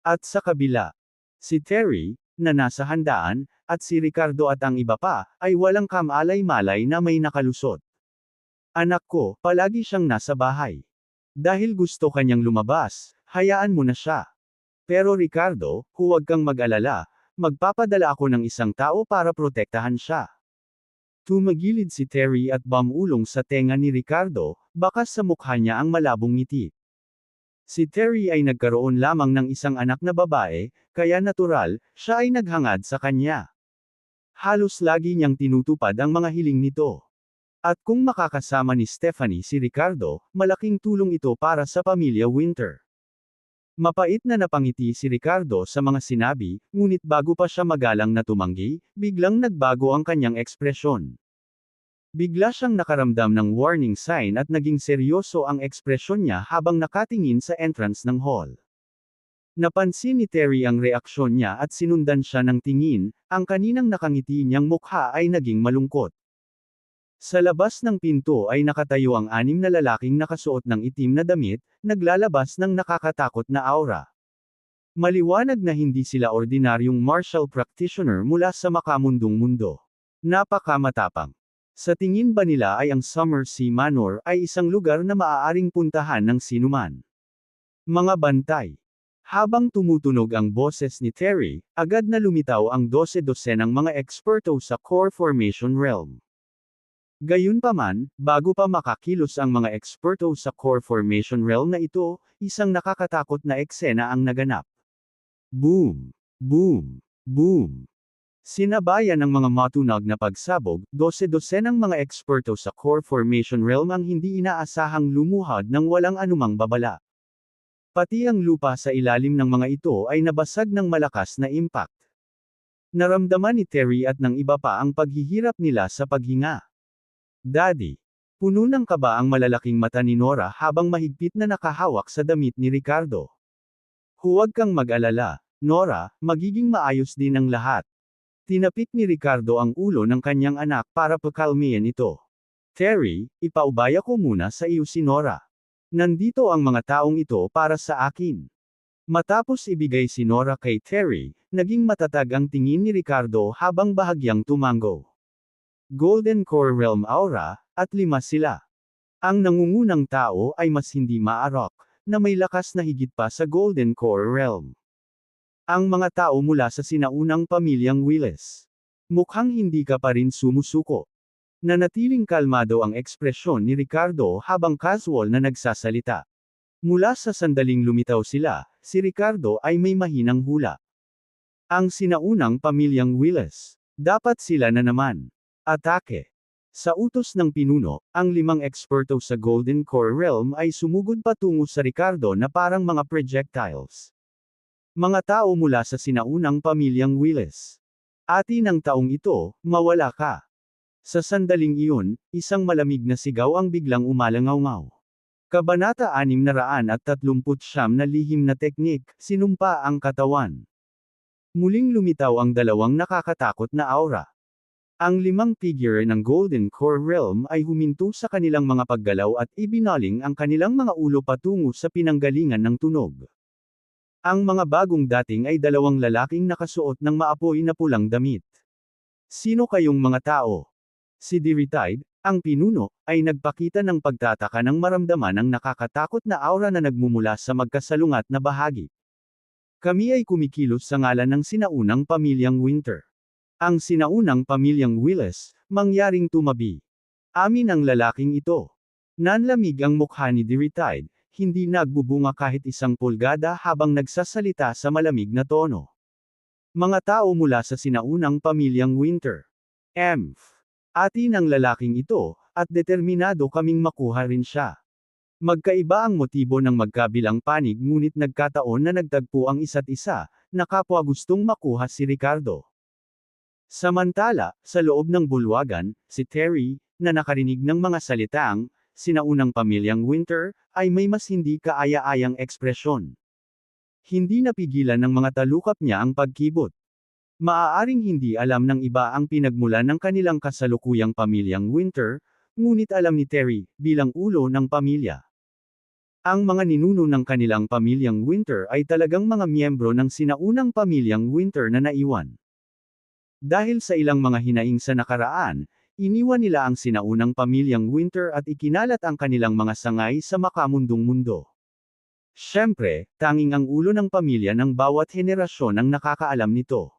At sa kabila, si Terry, na nasa handaan, at si Ricardo at ang iba pa, ay walang kamalay-malay na may nakalusot. Anak ko, palagi siyang nasa bahay. Dahil gusto kanyang lumabas, hayaan mo na siya. Pero Ricardo, huwag kang mag-alala, magpapadala ako ng isang tao para protektahan siya. Tumagilid si Terry at bumulong sa tenga ni Ricardo, bakas sa mukha niya ang malabong ngiti. Si Terry ay nagkaroon lamang ng isang anak na babae, kaya natural, siya ay naghangad sa kanya. Halos lagi niyang tinutupad ang mga hiling nito. At kung makakasama ni Stephanie si Ricardo, malaking tulong ito para sa pamilya Winter. Mapait na napangiti si Ricardo sa mga sinabi, ngunit bago pa siya magalang na tumanggi, biglang nagbago ang kanyang ekspresyon. Bigla siyang nakaramdam ng warning sign at naging seryoso ang ekspresyon niya habang nakatingin sa entrance ng hall. Napansin ni Terry ang reaksyon niya at sinundan siya ng tingin, ang kaninang nakangiti niyang mukha ay naging malungkot. Sa labas ng pinto ay nakatayo ang 6 na lalaking nakasuot ng itim na damit, naglalabas ng nakakatakot na aura. Maliwanag na hindi sila ordinaryong martial practitioner mula sa makamundong mundo. Napakamatapang. Sa tingin ba nila ay ang Summer Sea Manor ay isang lugar na maaaring puntahan ng sinuman? Mga bantay. Habang tumutunog ang boses ni Terry, agad na lumitaw ang 12-dosenang mga eksperto sa core formation realm. Gayunpaman, bago pa makakilos ang mga eksperto sa core formation realm na ito, isang nakakatakot na eksena ang naganap. Boom! Boom! Boom! Sinabayan ng mga matunog na pagsabog, 12-dosenang mga eksperto sa core formation realm ang hindi inaasahang lumuhad ng walang anumang babala. Pati ang lupa sa ilalim ng mga ito ay nabasag ng malakas na impact. Naramdaman ni Terry at ng iba pa ang paghihirap nila sa paghinga. Daddy. Puno ng kaba ang malalaking mata ni Nora habang mahigpit na nakahawak sa damit ni Ricardo. Huwag kang mag-alala, Nora, magiging maayos din ang lahat. Tinapik ni Ricardo ang ulo ng kanyang anak para pakalmihin ito. Terry, ipaubaya ko muna sa iyo si Nora. Nandito ang mga taong ito para sa akin. Matapos ibigay si Nora kay Terry, naging matatag ang tingin ni Ricardo habang bahagyang tumango. Golden Core Realm Aura, at 5 sila. Ang nangungunang tao ay mas hindi maarok, na may lakas na higit pa sa Golden Core Realm. Ang mga tao mula sa sinaunang pamilyang Willis. Mukhang hindi ka pa rin sumusuko. Nanatiling kalmado ang ekspresyon ni Ricardo habang casual na nagsasalita. Mula sa sandaling lumitaw sila, si Ricardo ay may mahinang hula. Ang sinaunang pamilyang Willis. Dapat sila na naman. Atake. Sa utos ng pinuno, ang 5 eksperto sa Golden Core Realm ay sumugod patungo sa Ricardo na parang mga projectiles. Mga tao mula sa sinaunang pamilyang Willis. Ati ng taong ito, mawala ka. Sa sandaling iyon, isang malamig na sigaw ang biglang umalangaw-ngaw. Kabanata 639 na lihim na teknik, sinumpa ang katawan. Muling lumitaw ang 2 nakakatakot na aura. Ang 5 figure ng Golden Core Realm ay huminto sa kanilang mga paggalaw at ibinaling ang kanilang mga ulo patungo sa pinanggalingan ng tunog. Ang mga bagong dating ay 2 lalaking nakasuot ng maapoy na pulang damit. Sino kayong mga tao? Si Diritide, ang pinuno, ay nagpakita ng pagtataka nang maramdaman ang nakakatakot na aura na nagmumula sa magkasalungat na bahagi. Kami ay kumikilos sa ngalan ng sinaunang pamilyang Winter. Ang sinaunang pamilyang Willis, mangyaring tumabi. Amin ang lalaking ito. Nanlamig ang mukha ni Diritide, hindi nagbubunga kahit 1 pulgada habang nagsasalita sa malamig na tono. Mga tao mula sa sinaunang pamilyang Winter. Ati ng lalaking ito, at determinado kaming makuha rin siya. Magkaiba ang motibo ng magkabilang panig ngunit nagkataon na nagtagpo ang isa't isa, na kapwa gustong makuha si Ricardo. Samantala, sa loob ng bulwagan, si Terry, na nakarinig ng mga salitaang, sinaunang pamilyang Winter, ay may mas hindi kaaya-ayang ekspresyon. Hindi napigilan ng mga talukap niya ang pagkibot. Maaaring hindi alam ng iba ang pinagmulan ng kanilang kasalukuyang pamilyang Winter, ngunit alam ni Terry, bilang ulo ng pamilya. Ang mga ninuno ng kanilang pamilyang Winter ay talagang mga miyembro ng sinaunang pamilyang Winter na naiwan. Dahil sa ilang mga hinaing sa nakaraan, iniwan nila ang sinaunang pamilyang Winter at ikinalat ang kanilang mga sangay sa makamundong mundo. Siyempre, tanging ang ulo ng pamilya ng bawat henerasyon ang nakakaalam nito.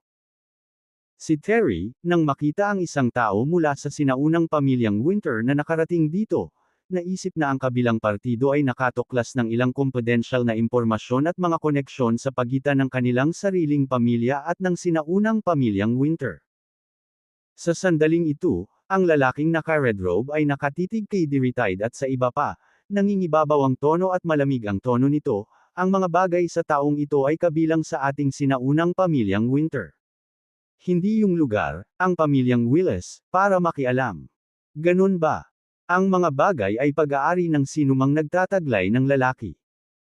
Si Terry, nang makita ang isang tao mula sa sinaunang pamilyang Winter na nakarating dito, naisip na ang kabilang partido ay nakatuklas ng ilang kumpidensyal na impormasyon at mga koneksyon sa pagitan ng kanilang sariling pamilya at ng sinaunang pamilyang Winter. Sa sandaling ito, ang lalaking naka-red robe ay nakatitig kay Diritide at sa iba pa, nangingibabaw ang tono at malamig ang tono nito, ang mga bagay sa taong ito ay kabilang sa ating sinaunang pamilyang Winter. Hindi yung lugar, ang pamilyang Willis, para makialam. Ganun ba? Ang mga bagay ay pag-aari ng sinumang nagtataglay ng lalaki.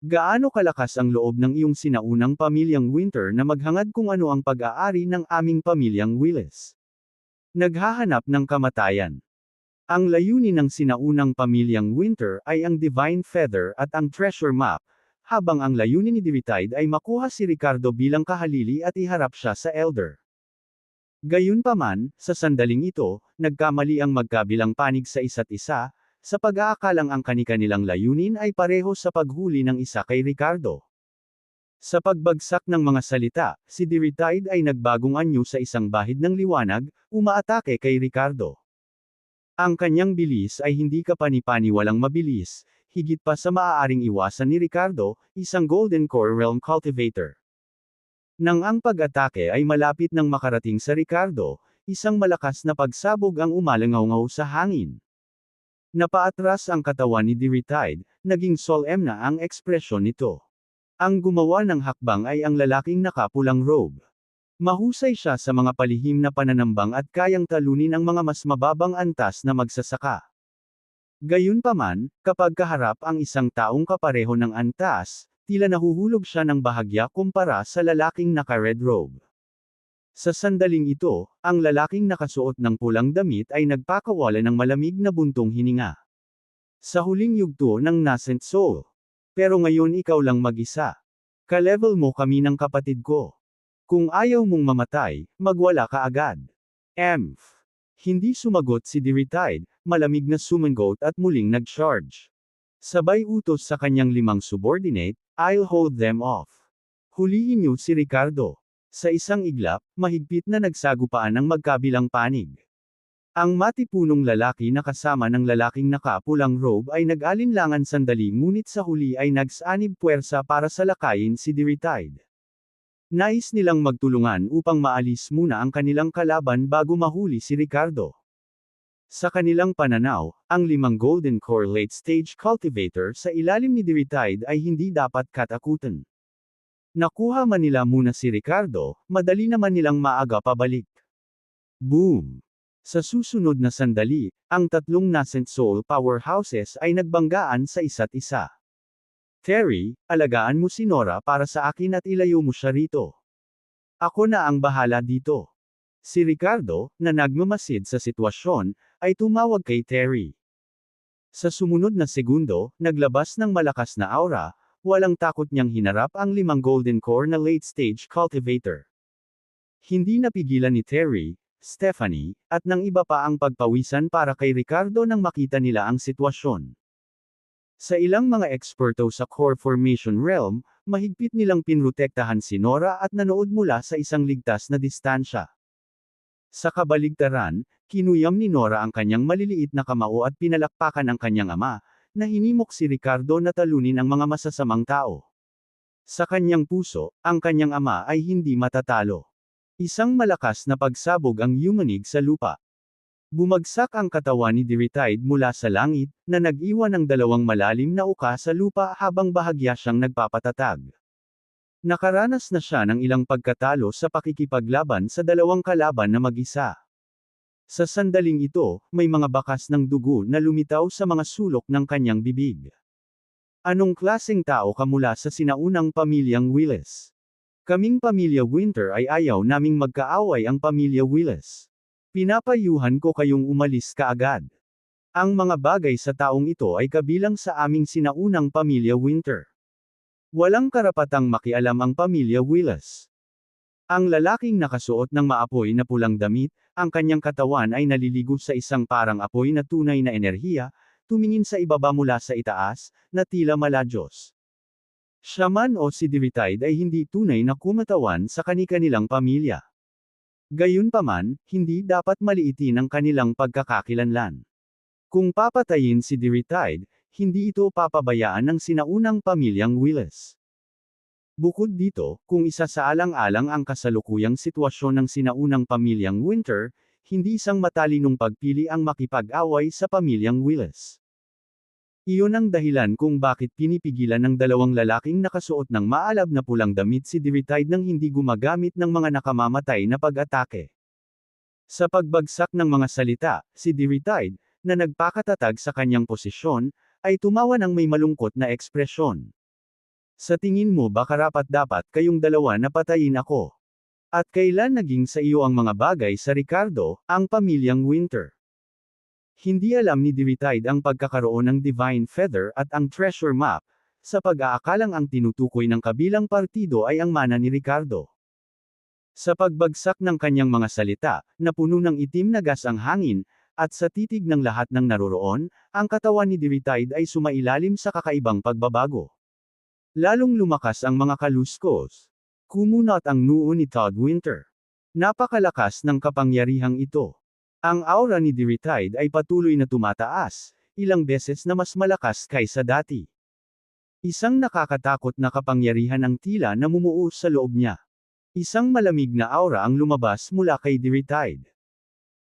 Gaano kalakas ang loob ng iyong sinaunang pamilyang Winter na maghangad kung ano ang pag-aari ng aming pamilyang Willis? Naghahanap ng kamatayan. Ang layunin ng sinaunang pamilyang Winter ay ang Divine Feather at ang Treasure Map, habang ang layunin ni Diritide ay makuha si Ricardo bilang kahalili at iharap siya sa Elder. Gayunpaman, sa sandaling ito, nagkamali ang magkabilang panig sa isa't isa, sa pag-aakalang ang kani-kanilang layunin ay pareho sa paghuli ng isa kay Ricardo. Sa pagbagsak ng mga salita, si Diritide ay nagbagong anyo sa isang bahid ng liwanag, umaatake kay Ricardo. Ang kanyang bilis ay hindi kapani-paniwalang mabilis, higit pa sa maaaring iwasan ni Ricardo, isang Golden Core Realm Cultivator. Nang ang pag-atake ay malapit nang makarating sa Ricardo, isang malakas na pagsabog ang umalangaw-ngaw sa hangin. Napaatras ang katawan ni Diritide, naging solemn na ang ekspresyon nito. Ang gumawa ng hakbang ay ang lalaking nakapulang robe. Mahusay siya sa mga palihim na pananambang at kayang talunin ang mga mas mababang antas na magsasaka. Gayunpaman, kapag kaharap ang isang taong kapareho ng antas, tila nahuhulog siya ng bahagya kumpara sa lalaking naka-red robe. Sa sandaling ito, ang lalaking nakasuot ng pulang damit ay nagpakawala ng malamig na buntong hininga. Sa huling yugto ng Nascent Soul. Pero ngayon ikaw lang mag-isa. Ka-level mo kami ng kapatid ko. Kung ayaw mong mamatay, magwala ka agad. Emph. Hindi sumagot si Diritide, malamig na sumangot at muling nag-charge. Sabay utos sa kanyang 5 subordinate, I'll hold them off. Hulihin niyo si Ricardo. Sa isang iglap, mahigpit na nagsagupaan ang magkabilang panig. Ang matipunong lalaki na kasama ng lalaking nakapulang robe ay nag-alinlangan sandali ngunit sa huli ay nagsanib puwersa para salakayin si Diritide. Nais nilang magtulungan upang maalis muna ang kanilang kalaban bago mahuli si Ricardo. Sa kanilang pananaw, ang 5 Golden Core late-stage cultivator sa ilalim ni Diritide ay hindi dapat katakutan. Nakuha man nila muna si Ricardo, madali naman nilang maaga pabalik. Boom! Sa susunod na sandali, ang 3 nascent soul powerhouses ay nagbanggaan sa isa't isa. Terry, alagaan mo si Nora para sa akin at ilayo mo siya rito. Ako na ang bahala dito. Si Ricardo, na nagmamasid sa sitwasyon, ay tumawag kay Terry. Sa sumunod na segundo, naglabas ng malakas na aura, walang takot niyang hinarap ang 5 Golden Core na late-stage cultivator. Hindi napigilan ni Terry, Stephanie, at ng iba pa ang pagpawisan para kay Ricardo nang makita nila ang sitwasyon. Sa ilang mga eksperto sa core formation realm, mahigpit nilang pinrotektahan si Nora at nanood mula sa isang ligtas na distansya. Sa kabaligtaran, kinuyam ni Nora ang kanyang maliliit na kamao at pinalakpakan ang kanyang ama, na hinimok si Ricardo na talunin ang mga masasamang tao. Sa kanyang puso, ang kanyang ama ay hindi matatalo. Isang malakas na pagsabog ang yumanig sa lupa. Bumagsak ang katawan ni Diritide mula sa langit, na nag-iwan ng 2 malalim na uka sa lupa habang bahagya siyang nagpapatatag. Nakaranas na siya ng ilang pagkatalo sa pakikipaglaban sa 2 kalaban na mag-isa. Sa sandaling ito, may mga bakas ng dugo na lumitaw sa mga sulok ng kanyang bibig. Anong klaseng tao ka mula sa sinaunang pamilyang Willis? Kaming pamilya Winter ay ayaw naming magkaaway ang pamilya Willis. Pinapayuhan ko kayong umalis kaagad. Ang mga bagay sa taong ito ay kabilang sa aming sinaunang pamilya Winter. Walang karapatang makialam ang pamilya Willis. Ang lalaking nakasuot ng maapoy na pulang damit, ang kanyang katawan ay naliligo sa isang parang apoy na tunay na enerhiya, tumingin sa ibaba mula sa itaas, na tila maladyos. Siya man o si Diritide ay hindi tunay na kumatawan sa kani-kanilang pamilya. Gayunpaman, hindi dapat maliitin ang kanilang pagkakakilanlan. Kung papatayin si Diritide, hindi ito papabayaan ng sinaunang pamilyang Willis. Bukod dito, kung isasaalang-alang ang kasalukuyang sitwasyon ng sinaunang pamilyang Winter, hindi isang matalinong pagpili ang makipag-away sa pamilyang Willis. Iyon ang dahilan kung bakit pinipigilan ng dalawang lalaking nakasuot ng maalab na pulang damit si Diritide nang hindi gumagamit ng mga nakamamatay na pag-atake. Sa pagbagsak ng mga salita, si Diritide, na nagpakatatag sa kanyang posisyon, ay tumawa ng may malungkot na ekspresyon. Sa tingin mo ba karapat-dapat kayong dalawa na patayin ako? At kailan naging sa iyo ang mga bagay sa Ricardo, ang pamilyang Winter? Hindi alam ni Diritide ang pagkakaroon ng Divine Feather at ang Treasure Map, sa pag-aakalang ang tinutukoy ng kabilang partido ay ang mana ni Ricardo. Sa pagbagsak ng kanyang mga salita, na puno ng itim na gas ang hangin, at sa titig ng lahat ng naroroon, ang katawan ni Diritide ay sumailalim sa kakaibang pagbabago. Lalong lumakas ang mga kaluskos. Kumunat ang noo ni Todd Winter. Napakalakas ng kapangyarihang ito. Ang aura ni Diritide ay patuloy na tumataas, ilang beses na mas malakas kaysa dati. Isang nakakatakot na kapangyarihan ang tila namumuo sa loob niya. Isang malamig na aura ang lumabas mula kay Diritide.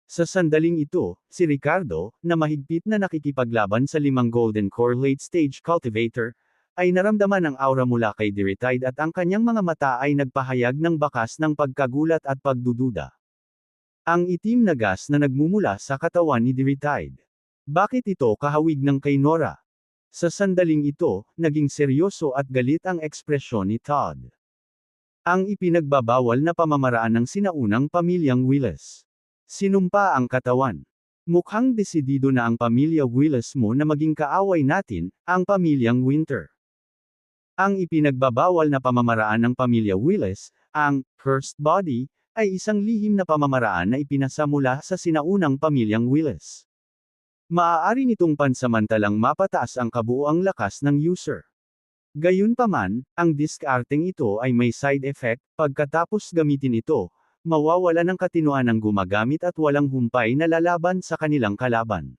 Sa sandaling ito, si Ricardo, na mahigpit na nakikipaglaban sa 5 Golden Core late-stage cultivator, ay naramdaman ang aura mula kay Diritide at ang kanyang mga mata ay nagpahayag ng bakas ng pagkagulat at pagdududa. Ang itim na gas na nagmumula sa katawan ni Diritide. Bakit ito kahawig ng kay Nora? Sa sandaling ito, naging seryoso at galit ang ekspresyon ni Todd. Ang ipinagbabawal na pamamaraan ng sinaunang pamilyang Willis. Sinumpa ang katawan. Mukhang desidido na ang pamilya Willis mo na maging kaaway natin, ang pamilyang Winter. Ang ipinagbabawal na pamamaraan ng pamilya Willis, ang cursed body, ay isang lihim na pamamaraan na ipinasa mula sa sinaunang pamilyang Willis. Maaari nitong pansamantalang mapataas ang kabuuang lakas ng user. Gayunpaman, ang diskarteng ito ay may side effect, pagkatapos gamitin ito, mawawala ng katinoan ang gumagamit at walang humpay na lalaban sa kanilang kalaban.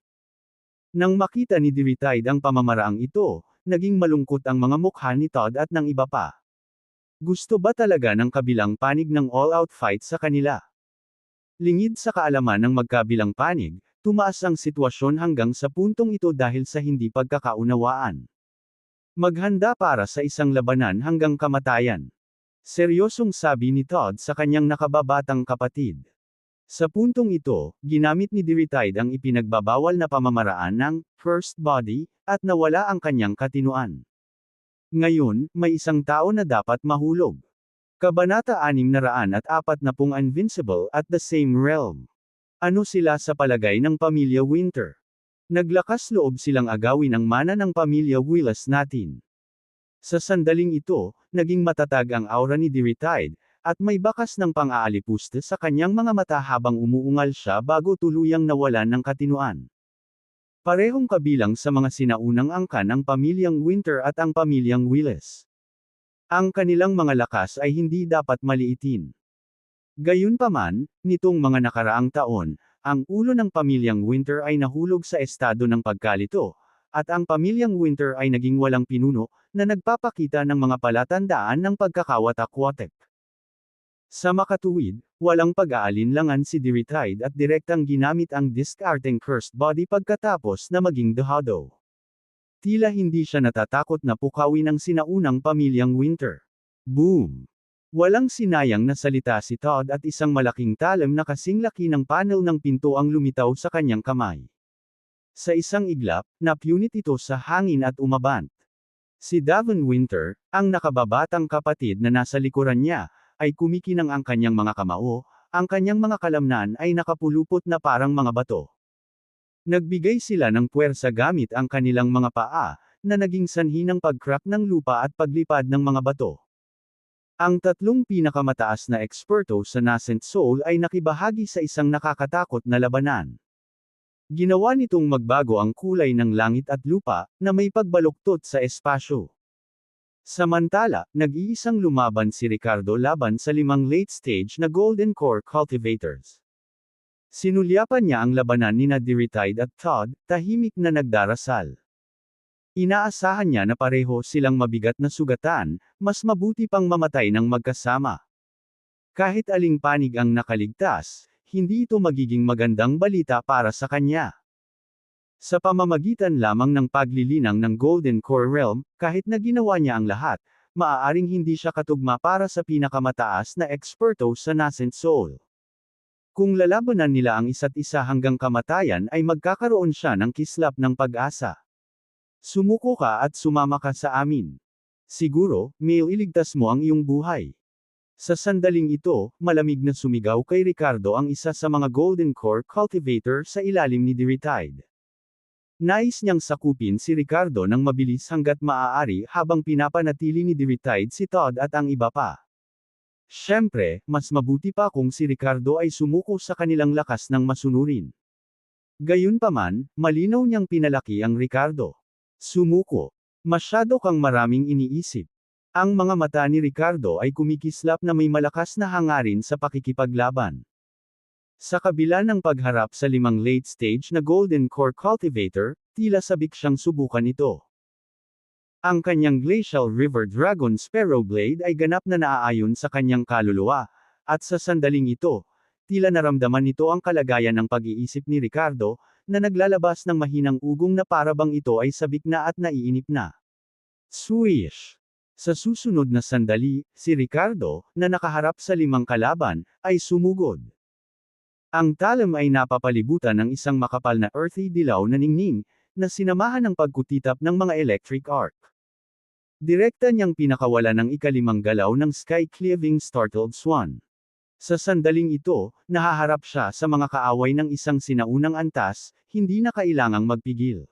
Nang makita ni Diritide ang pamamaraang ito, naging malungkot ang mga mukha ni Todd at ng iba pa. Gusto ba talaga ng kabilang panig ng all-out fight sa kanila? Lingid sa kaalaman ng magkabilang panig, tumaas ang sitwasyon hanggang sa puntong ito dahil sa hindi pagkakaunawaan. Maghanda para sa isang labanan hanggang kamatayan. Seryosong sabi ni Todd sa kanyang nakababatang kapatid. Sa puntong ito, ginamit ni Diritide ang ipinagbabawal na pamamaraan ng cursed body, at nawala ang kanyang katinoan. Ngayon, may isang tao na dapat mahulog. Kabanata 640 Invincible at the Same Realm. Ano sila sa palagay ng pamilya Winter? Naglakas loob silang agawin ang mana ng pamilya Willis natin. Sa sandaling ito, naging matatag ang aura ni Diritide, at may bakas ng pang-aalipusta sa kanyang mga mata habang umuungal siya bago tuluyang nawalan ng katinoan. Parehong kabilang sa mga sinaunang angkan ang pamilyang Winter at ang pamilyang Willis. Ang kanilang mga lakas ay hindi dapat maliitin. Gayunpaman, nitong mga nakaraang taon, ang ulo ng pamilyang Winter ay nahulog sa estado ng pagkalito, at ang pamilyang Winter ay naging walang pinuno, na nagpapakita ng mga palatandaan ng pagkakawatak-watek. Sa makatuwid, walang pag-aalinlangan si Diritide at direktang ginamit ang diskarteng cursed body pagkatapos na maging dehado. Tila hindi siya natatakot na pukawin ang sinaunang pamilyang Winter. Boom! Walang sinayang na salita si Todd at isang malaking talam na kasing laki ng panel ng pinto ang lumitaw sa kanyang kamay. Sa isang iglap, napunit ito sa hangin at umabant. Si Davon Winter, ang nakababatang kapatid na nasa likuran niya, ay kumikinang ang kanyang mga kamao, ang kanyang mga kalamnan ay nakapulupot na parang mga bato. Nagbigay sila ng puwersa gamit ang kanilang mga paa, na naging sanhi ng pag-crack ng lupa at paglipad ng mga bato. Ang tatlong pinakamataas na eksperto sa Nascent Soul ay nakibahagi sa isang nakakatakot na labanan. Ginawa nitong magbago ang kulay ng langit at lupa, na may pagbaluktot sa espasyo. Samantala, nag-iisang lumaban si Ricardo laban sa 5 late-stage na Golden Core cultivators. Sinulyapan niya ang labanan nina Diritide at Todd, tahimik na nagdarasal. Inaasahan niya na pareho silang mabigat na sugatan, mas mabuti pang mamatay ng magkasama. Kahit aling panig ang nakaligtas, hindi ito magiging magandang balita para sa kanya. Sa pamamagitan lamang ng paglilinang ng Golden Core Realm, kahit na ginawa niya ang lahat, maaaring hindi siya katugma para sa pinakamataas na eksperto sa Nascent Soul. Kung lalabanan nila ang isa't isa hanggang kamatayan ay magkakaroon siya ng kislap ng pag-asa. Sumuko ka at sumama ka sa amin. Siguro, may iligtas mo ang iyong buhay. Sa sandaling ito, malamig na sumigaw kay Ricardo ang isa sa mga Golden Core cultivator sa ilalim ni Diritide. Nais niyang sakupin si Ricardo ng mabilis hanggat maaari habang pinapanatili ni Diritide si Todd at ang iba pa. Siyempre, mas mabuti pa kung si Ricardo ay sumuko sa kanilang lakas ng masunurin. Gayunpaman, malinaw niyang pinalaki ang Ricardo. Sumuko. Masyado kang maraming iniisip. Ang mga mata ni Ricardo ay kumikislap na may malakas na hangarin sa pakikipaglaban. Sa kabila ng pagharap sa 5 late-stage na Golden Core cultivator, tila sabik siyang subukan ito. Ang kanyang Glacial River Dragon Sparrow Blade ay ganap na naaayon sa kanyang kaluluwa, at sa sandaling ito, tila naramdaman nito ang kalagayan ng pag-iisip ni Ricardo, na naglalabas ng mahinang ugong na parabang ito ay sabik na at naiinip na. Swish! Sa susunod na sandali, si Ricardo, na nakaharap sa 5 kalaban, ay sumugod. Ang talem ay napapalibutan ng isang makapal na earthy dilaw na ningning, na sinamahan ng pagkutitap ng mga electric arc. Direkta niyang pinakawala ng ika-5 galaw ng sky-cleaving startled swan. Sa sandaling ito, nahaharap siya sa mga kaaway ng isang sinaunang antas, hindi na kailangang magpigil.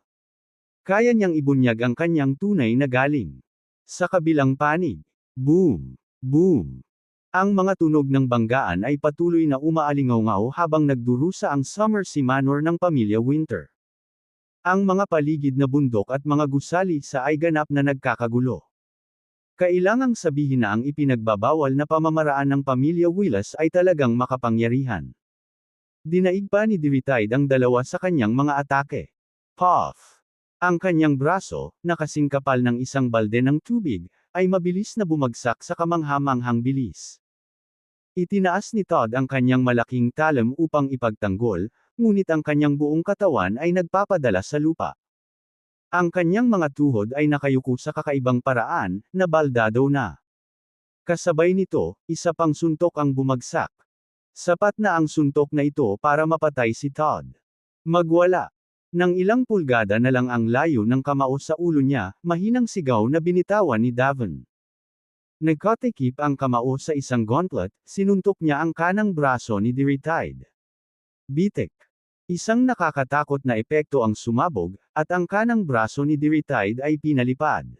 Kaya niyang ibunyag ang kanyang tunay na galing. Sa kabilang panig, boom, boom. Ang mga tunog ng banggaan ay patuloy na umaalingaw habang nagdurusa ang Summer Sea Manor ng pamilya Winter. Ang mga paligid na bundok at mga gusali sa ay ganap na nagkakagulo. Kailangang sabihin na ang ipinagbabawal na pamamaraan ng pamilya Willis ay talagang makapangyarihan. Dinaig pa ni Diritide ang dalawa sa kanyang mga atake. Puff! Ang kanyang braso, na kasing kapal ng isang balde ng tubig, ay mabilis na bumagsak sa kamangha-manghang bilis. Itinaas ni Todd ang kanyang malaking talem upang ipagtanggol, ngunit ang kanyang buong katawan ay nagpapadala sa lupa. Ang kanyang mga tuhod ay nakayuko sa kakaibang paraan, na baldado na. Kasabay nito, isa pang suntok ang bumagsak. Sapat na ang suntok na ito para mapatay si Todd. Magwala. Nang ilang pulgada na lang ang layo ng kamao sa ulo niya, mahinang sigaw na binitawan ni Davon. Nagkatikip ang kamao sa isang gauntlet, sinuntok niya ang kanang braso ni Diritide. Bitik. Isang nakakatakot na epekto ang sumabog, at ang kanang braso ni Diritide ay pinalipad.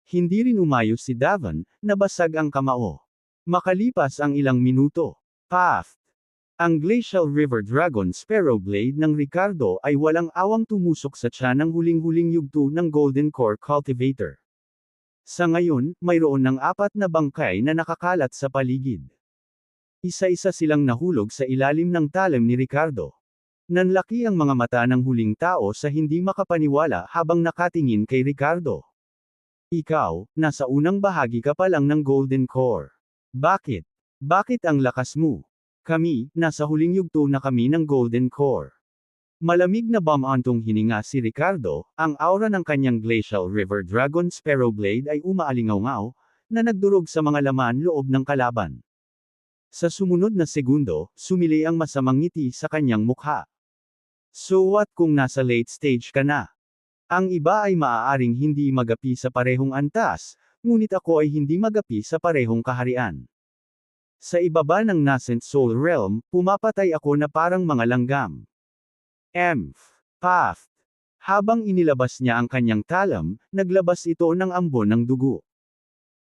Hindi rin umayos si Davon, nabasag ang kamao. Makalipas ang ilang minuto. Paft! Ang Glacial River Dragon Sparrow Blade ng Ricardo ay walang awang tumusok sa tiyan ng huling-huling yugto ng Golden Core Cultivator. Sa ngayon, mayroon ng 4 na bangkay na nakakalat sa paligid. Isa-isa silang nahulog sa ilalim ng talem ni Ricardo. Nanlaki ang mga mata ng huling tao sa hindi makapaniwala habang nakatingin kay Ricardo. Ikaw, nasa unang bahagi ka pa lang ng Golden Core. Bakit? Bakit ang lakas mo? Kami, nasa huling yugto na kami ng Golden Core. Malamig na bumantong hininga si Ricardo, ang aura ng kanyang Glacial River Dragon Sparrow Blade ay umaalingaw, na nagdurog sa mga laman loob ng kalaban. Sa sumunod na segundo, sumili ang masamang ngiti sa kanyang mukha. So what kung nasa late stage ka na? Ang iba ay maaaring hindi magapi sa parehong antas, ngunit ako ay hindi magapi sa parehong kaharian. Sa ibaba ng Nascent Soul Realm, pumapatay ako na parang mga langgam. Paft. Habang inilabas niya ang kanyang talam, naglabas ito ng ambon ng dugo.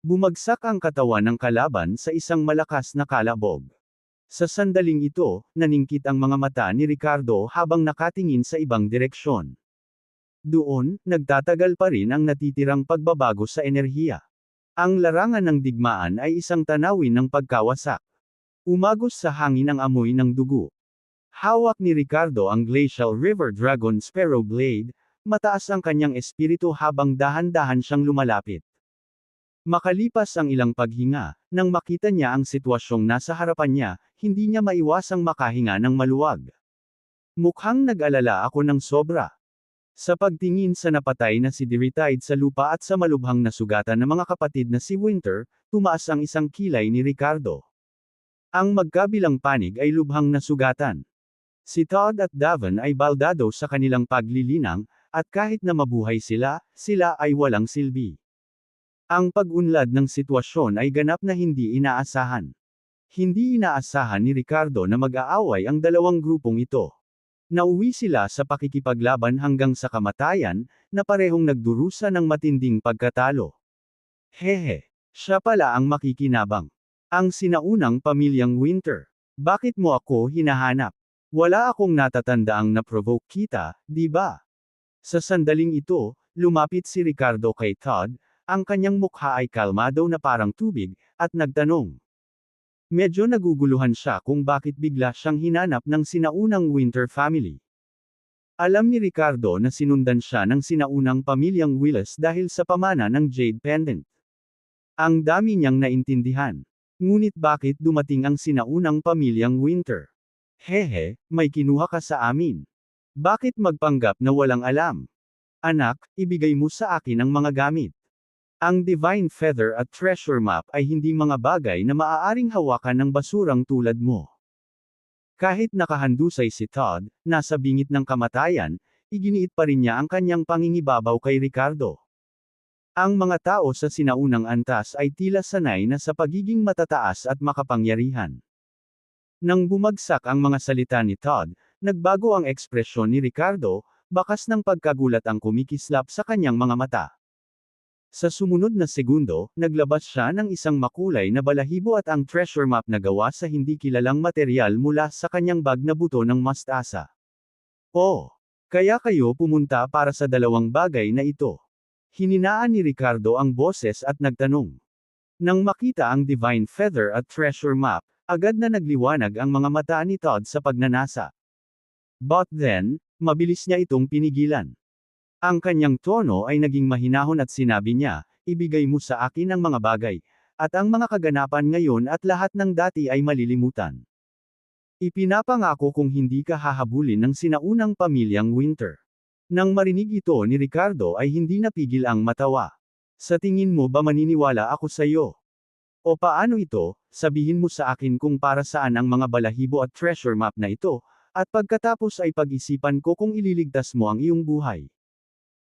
Bumagsak ang katawan ng kalaban sa isang malakas na kalabog. Sa sandaling ito, naningkit ang mga mata ni Ricardo habang nakatingin sa ibang direksyon. Doon, nagtatagal pa rin ang natitirang pagbabago sa enerhiya. Ang larangan ng digmaan ay isang tanawin ng pagkawasak. Umagos sa hangin ang amoy ng dugo. Hawak ni Ricardo ang Glacial River Dragon Sparrow Blade, mataas ang kanyang espiritu habang dahan-dahan siyang lumalapit. Makalipas ang ilang paghinga, nang makita niya ang sitwasyong nasa harapan niya, hindi niya maiwasang makahinga ng maluwag. Mukhang nag-alala ako ng sobra. Sa pagtingin sa napatay na si Diritide sa lupa at sa malubhang nasugatan ng mga kapatid na si Winter, tumaas ang isang kilay ni Ricardo. Ang magkabilang panig ay lubhang nasugatan. Si Todd at Davon ay baldado sa kanilang paglilinang, at kahit na mabuhay sila ay walang silbi. Ang pag-unlad ng sitwasyon ay ganap na hindi inaasahan. Hindi inaasahan ni Ricardo na mag-aaway ang dalawang grupong ito. Nauwi sila sa pakikipaglaban hanggang sa kamatayan, na parehong nagdurusa ng matinding pagkatalo. Hehe, siya pala ang makikinabang. Ang sinaunang pamilyang Winter. Bakit mo ako hinahanap? Wala akong natatandaang na-provoke kita, di ba? Sa sandaling ito, lumapit si Ricardo kay Todd, ang kanyang mukha ay kalmado na parang tubig, at nagtanong. Medyo naguguluhan siya kung bakit bigla siyang hinanap ng sinaunang Winter family. Alam ni Ricardo na sinundan siya ng sinaunang pamilyang Willis dahil sa pamana ng Jade Pendant. Ang dami niyang naintindihan. Ngunit bakit dumating ang sinaunang pamilyang Winter? Hehe, may kinuha ka sa amin. Bakit magpanggap na walang alam? Anak, ibigay mo sa akin ang mga gamit. Ang Divine Feather at Treasure Map ay hindi mga bagay na maaaring hawakan ng basurang tulad mo. Kahit nakahandusay si Todd, nasa bingit ng kamatayan, iginiit pa rin niya ang kanyang pangingibabaw kay Ricardo. Ang mga tao sa sinaunang antas ay tila sanay na sa pagiging matataas at makapangyarihan. Nang bumagsak ang mga salita ni Todd, nagbago ang ekspresyon ni Ricardo, bakas ng pagkagulat ang kumikislap sa kanyang mga mata. Sa sumunod na segundo, naglabas siya ng isang makulay na balahibo at ang treasure map na gawa sa hindi kilalang material mula sa kanyang bag na buto ng mastasa. Oh! Kaya kayo pumunta para sa dalawang bagay na ito. Hininaan ni Ricardo ang boses at nagtanong. Nang makita ang Divine Feather at Treasure Map, agad na nagliwanag ang mga mata ni Todd sa pagnanasa. But then, mabilis niya itong pinigilan. Ang kanyang tono ay naging mahinahon at sinabi niya, ibigay mo sa akin ang mga bagay, at ang mga kaganapan ngayon at lahat ng dati ay malilimutan. Ipinapangako kung hindi ka hahabulin ng sinaunang pamilyang Winter. Nang marinig ito ni Ricardo ay hindi napigil ang matawa. Sa tingin mo ba maniniwala ako sa iyo? O paano ito, sabihin mo sa akin kung para saan ang mga balahibo at treasure map na ito, at pagkatapos ay pag-isipan ko kung ililigtas mo ang iyong buhay.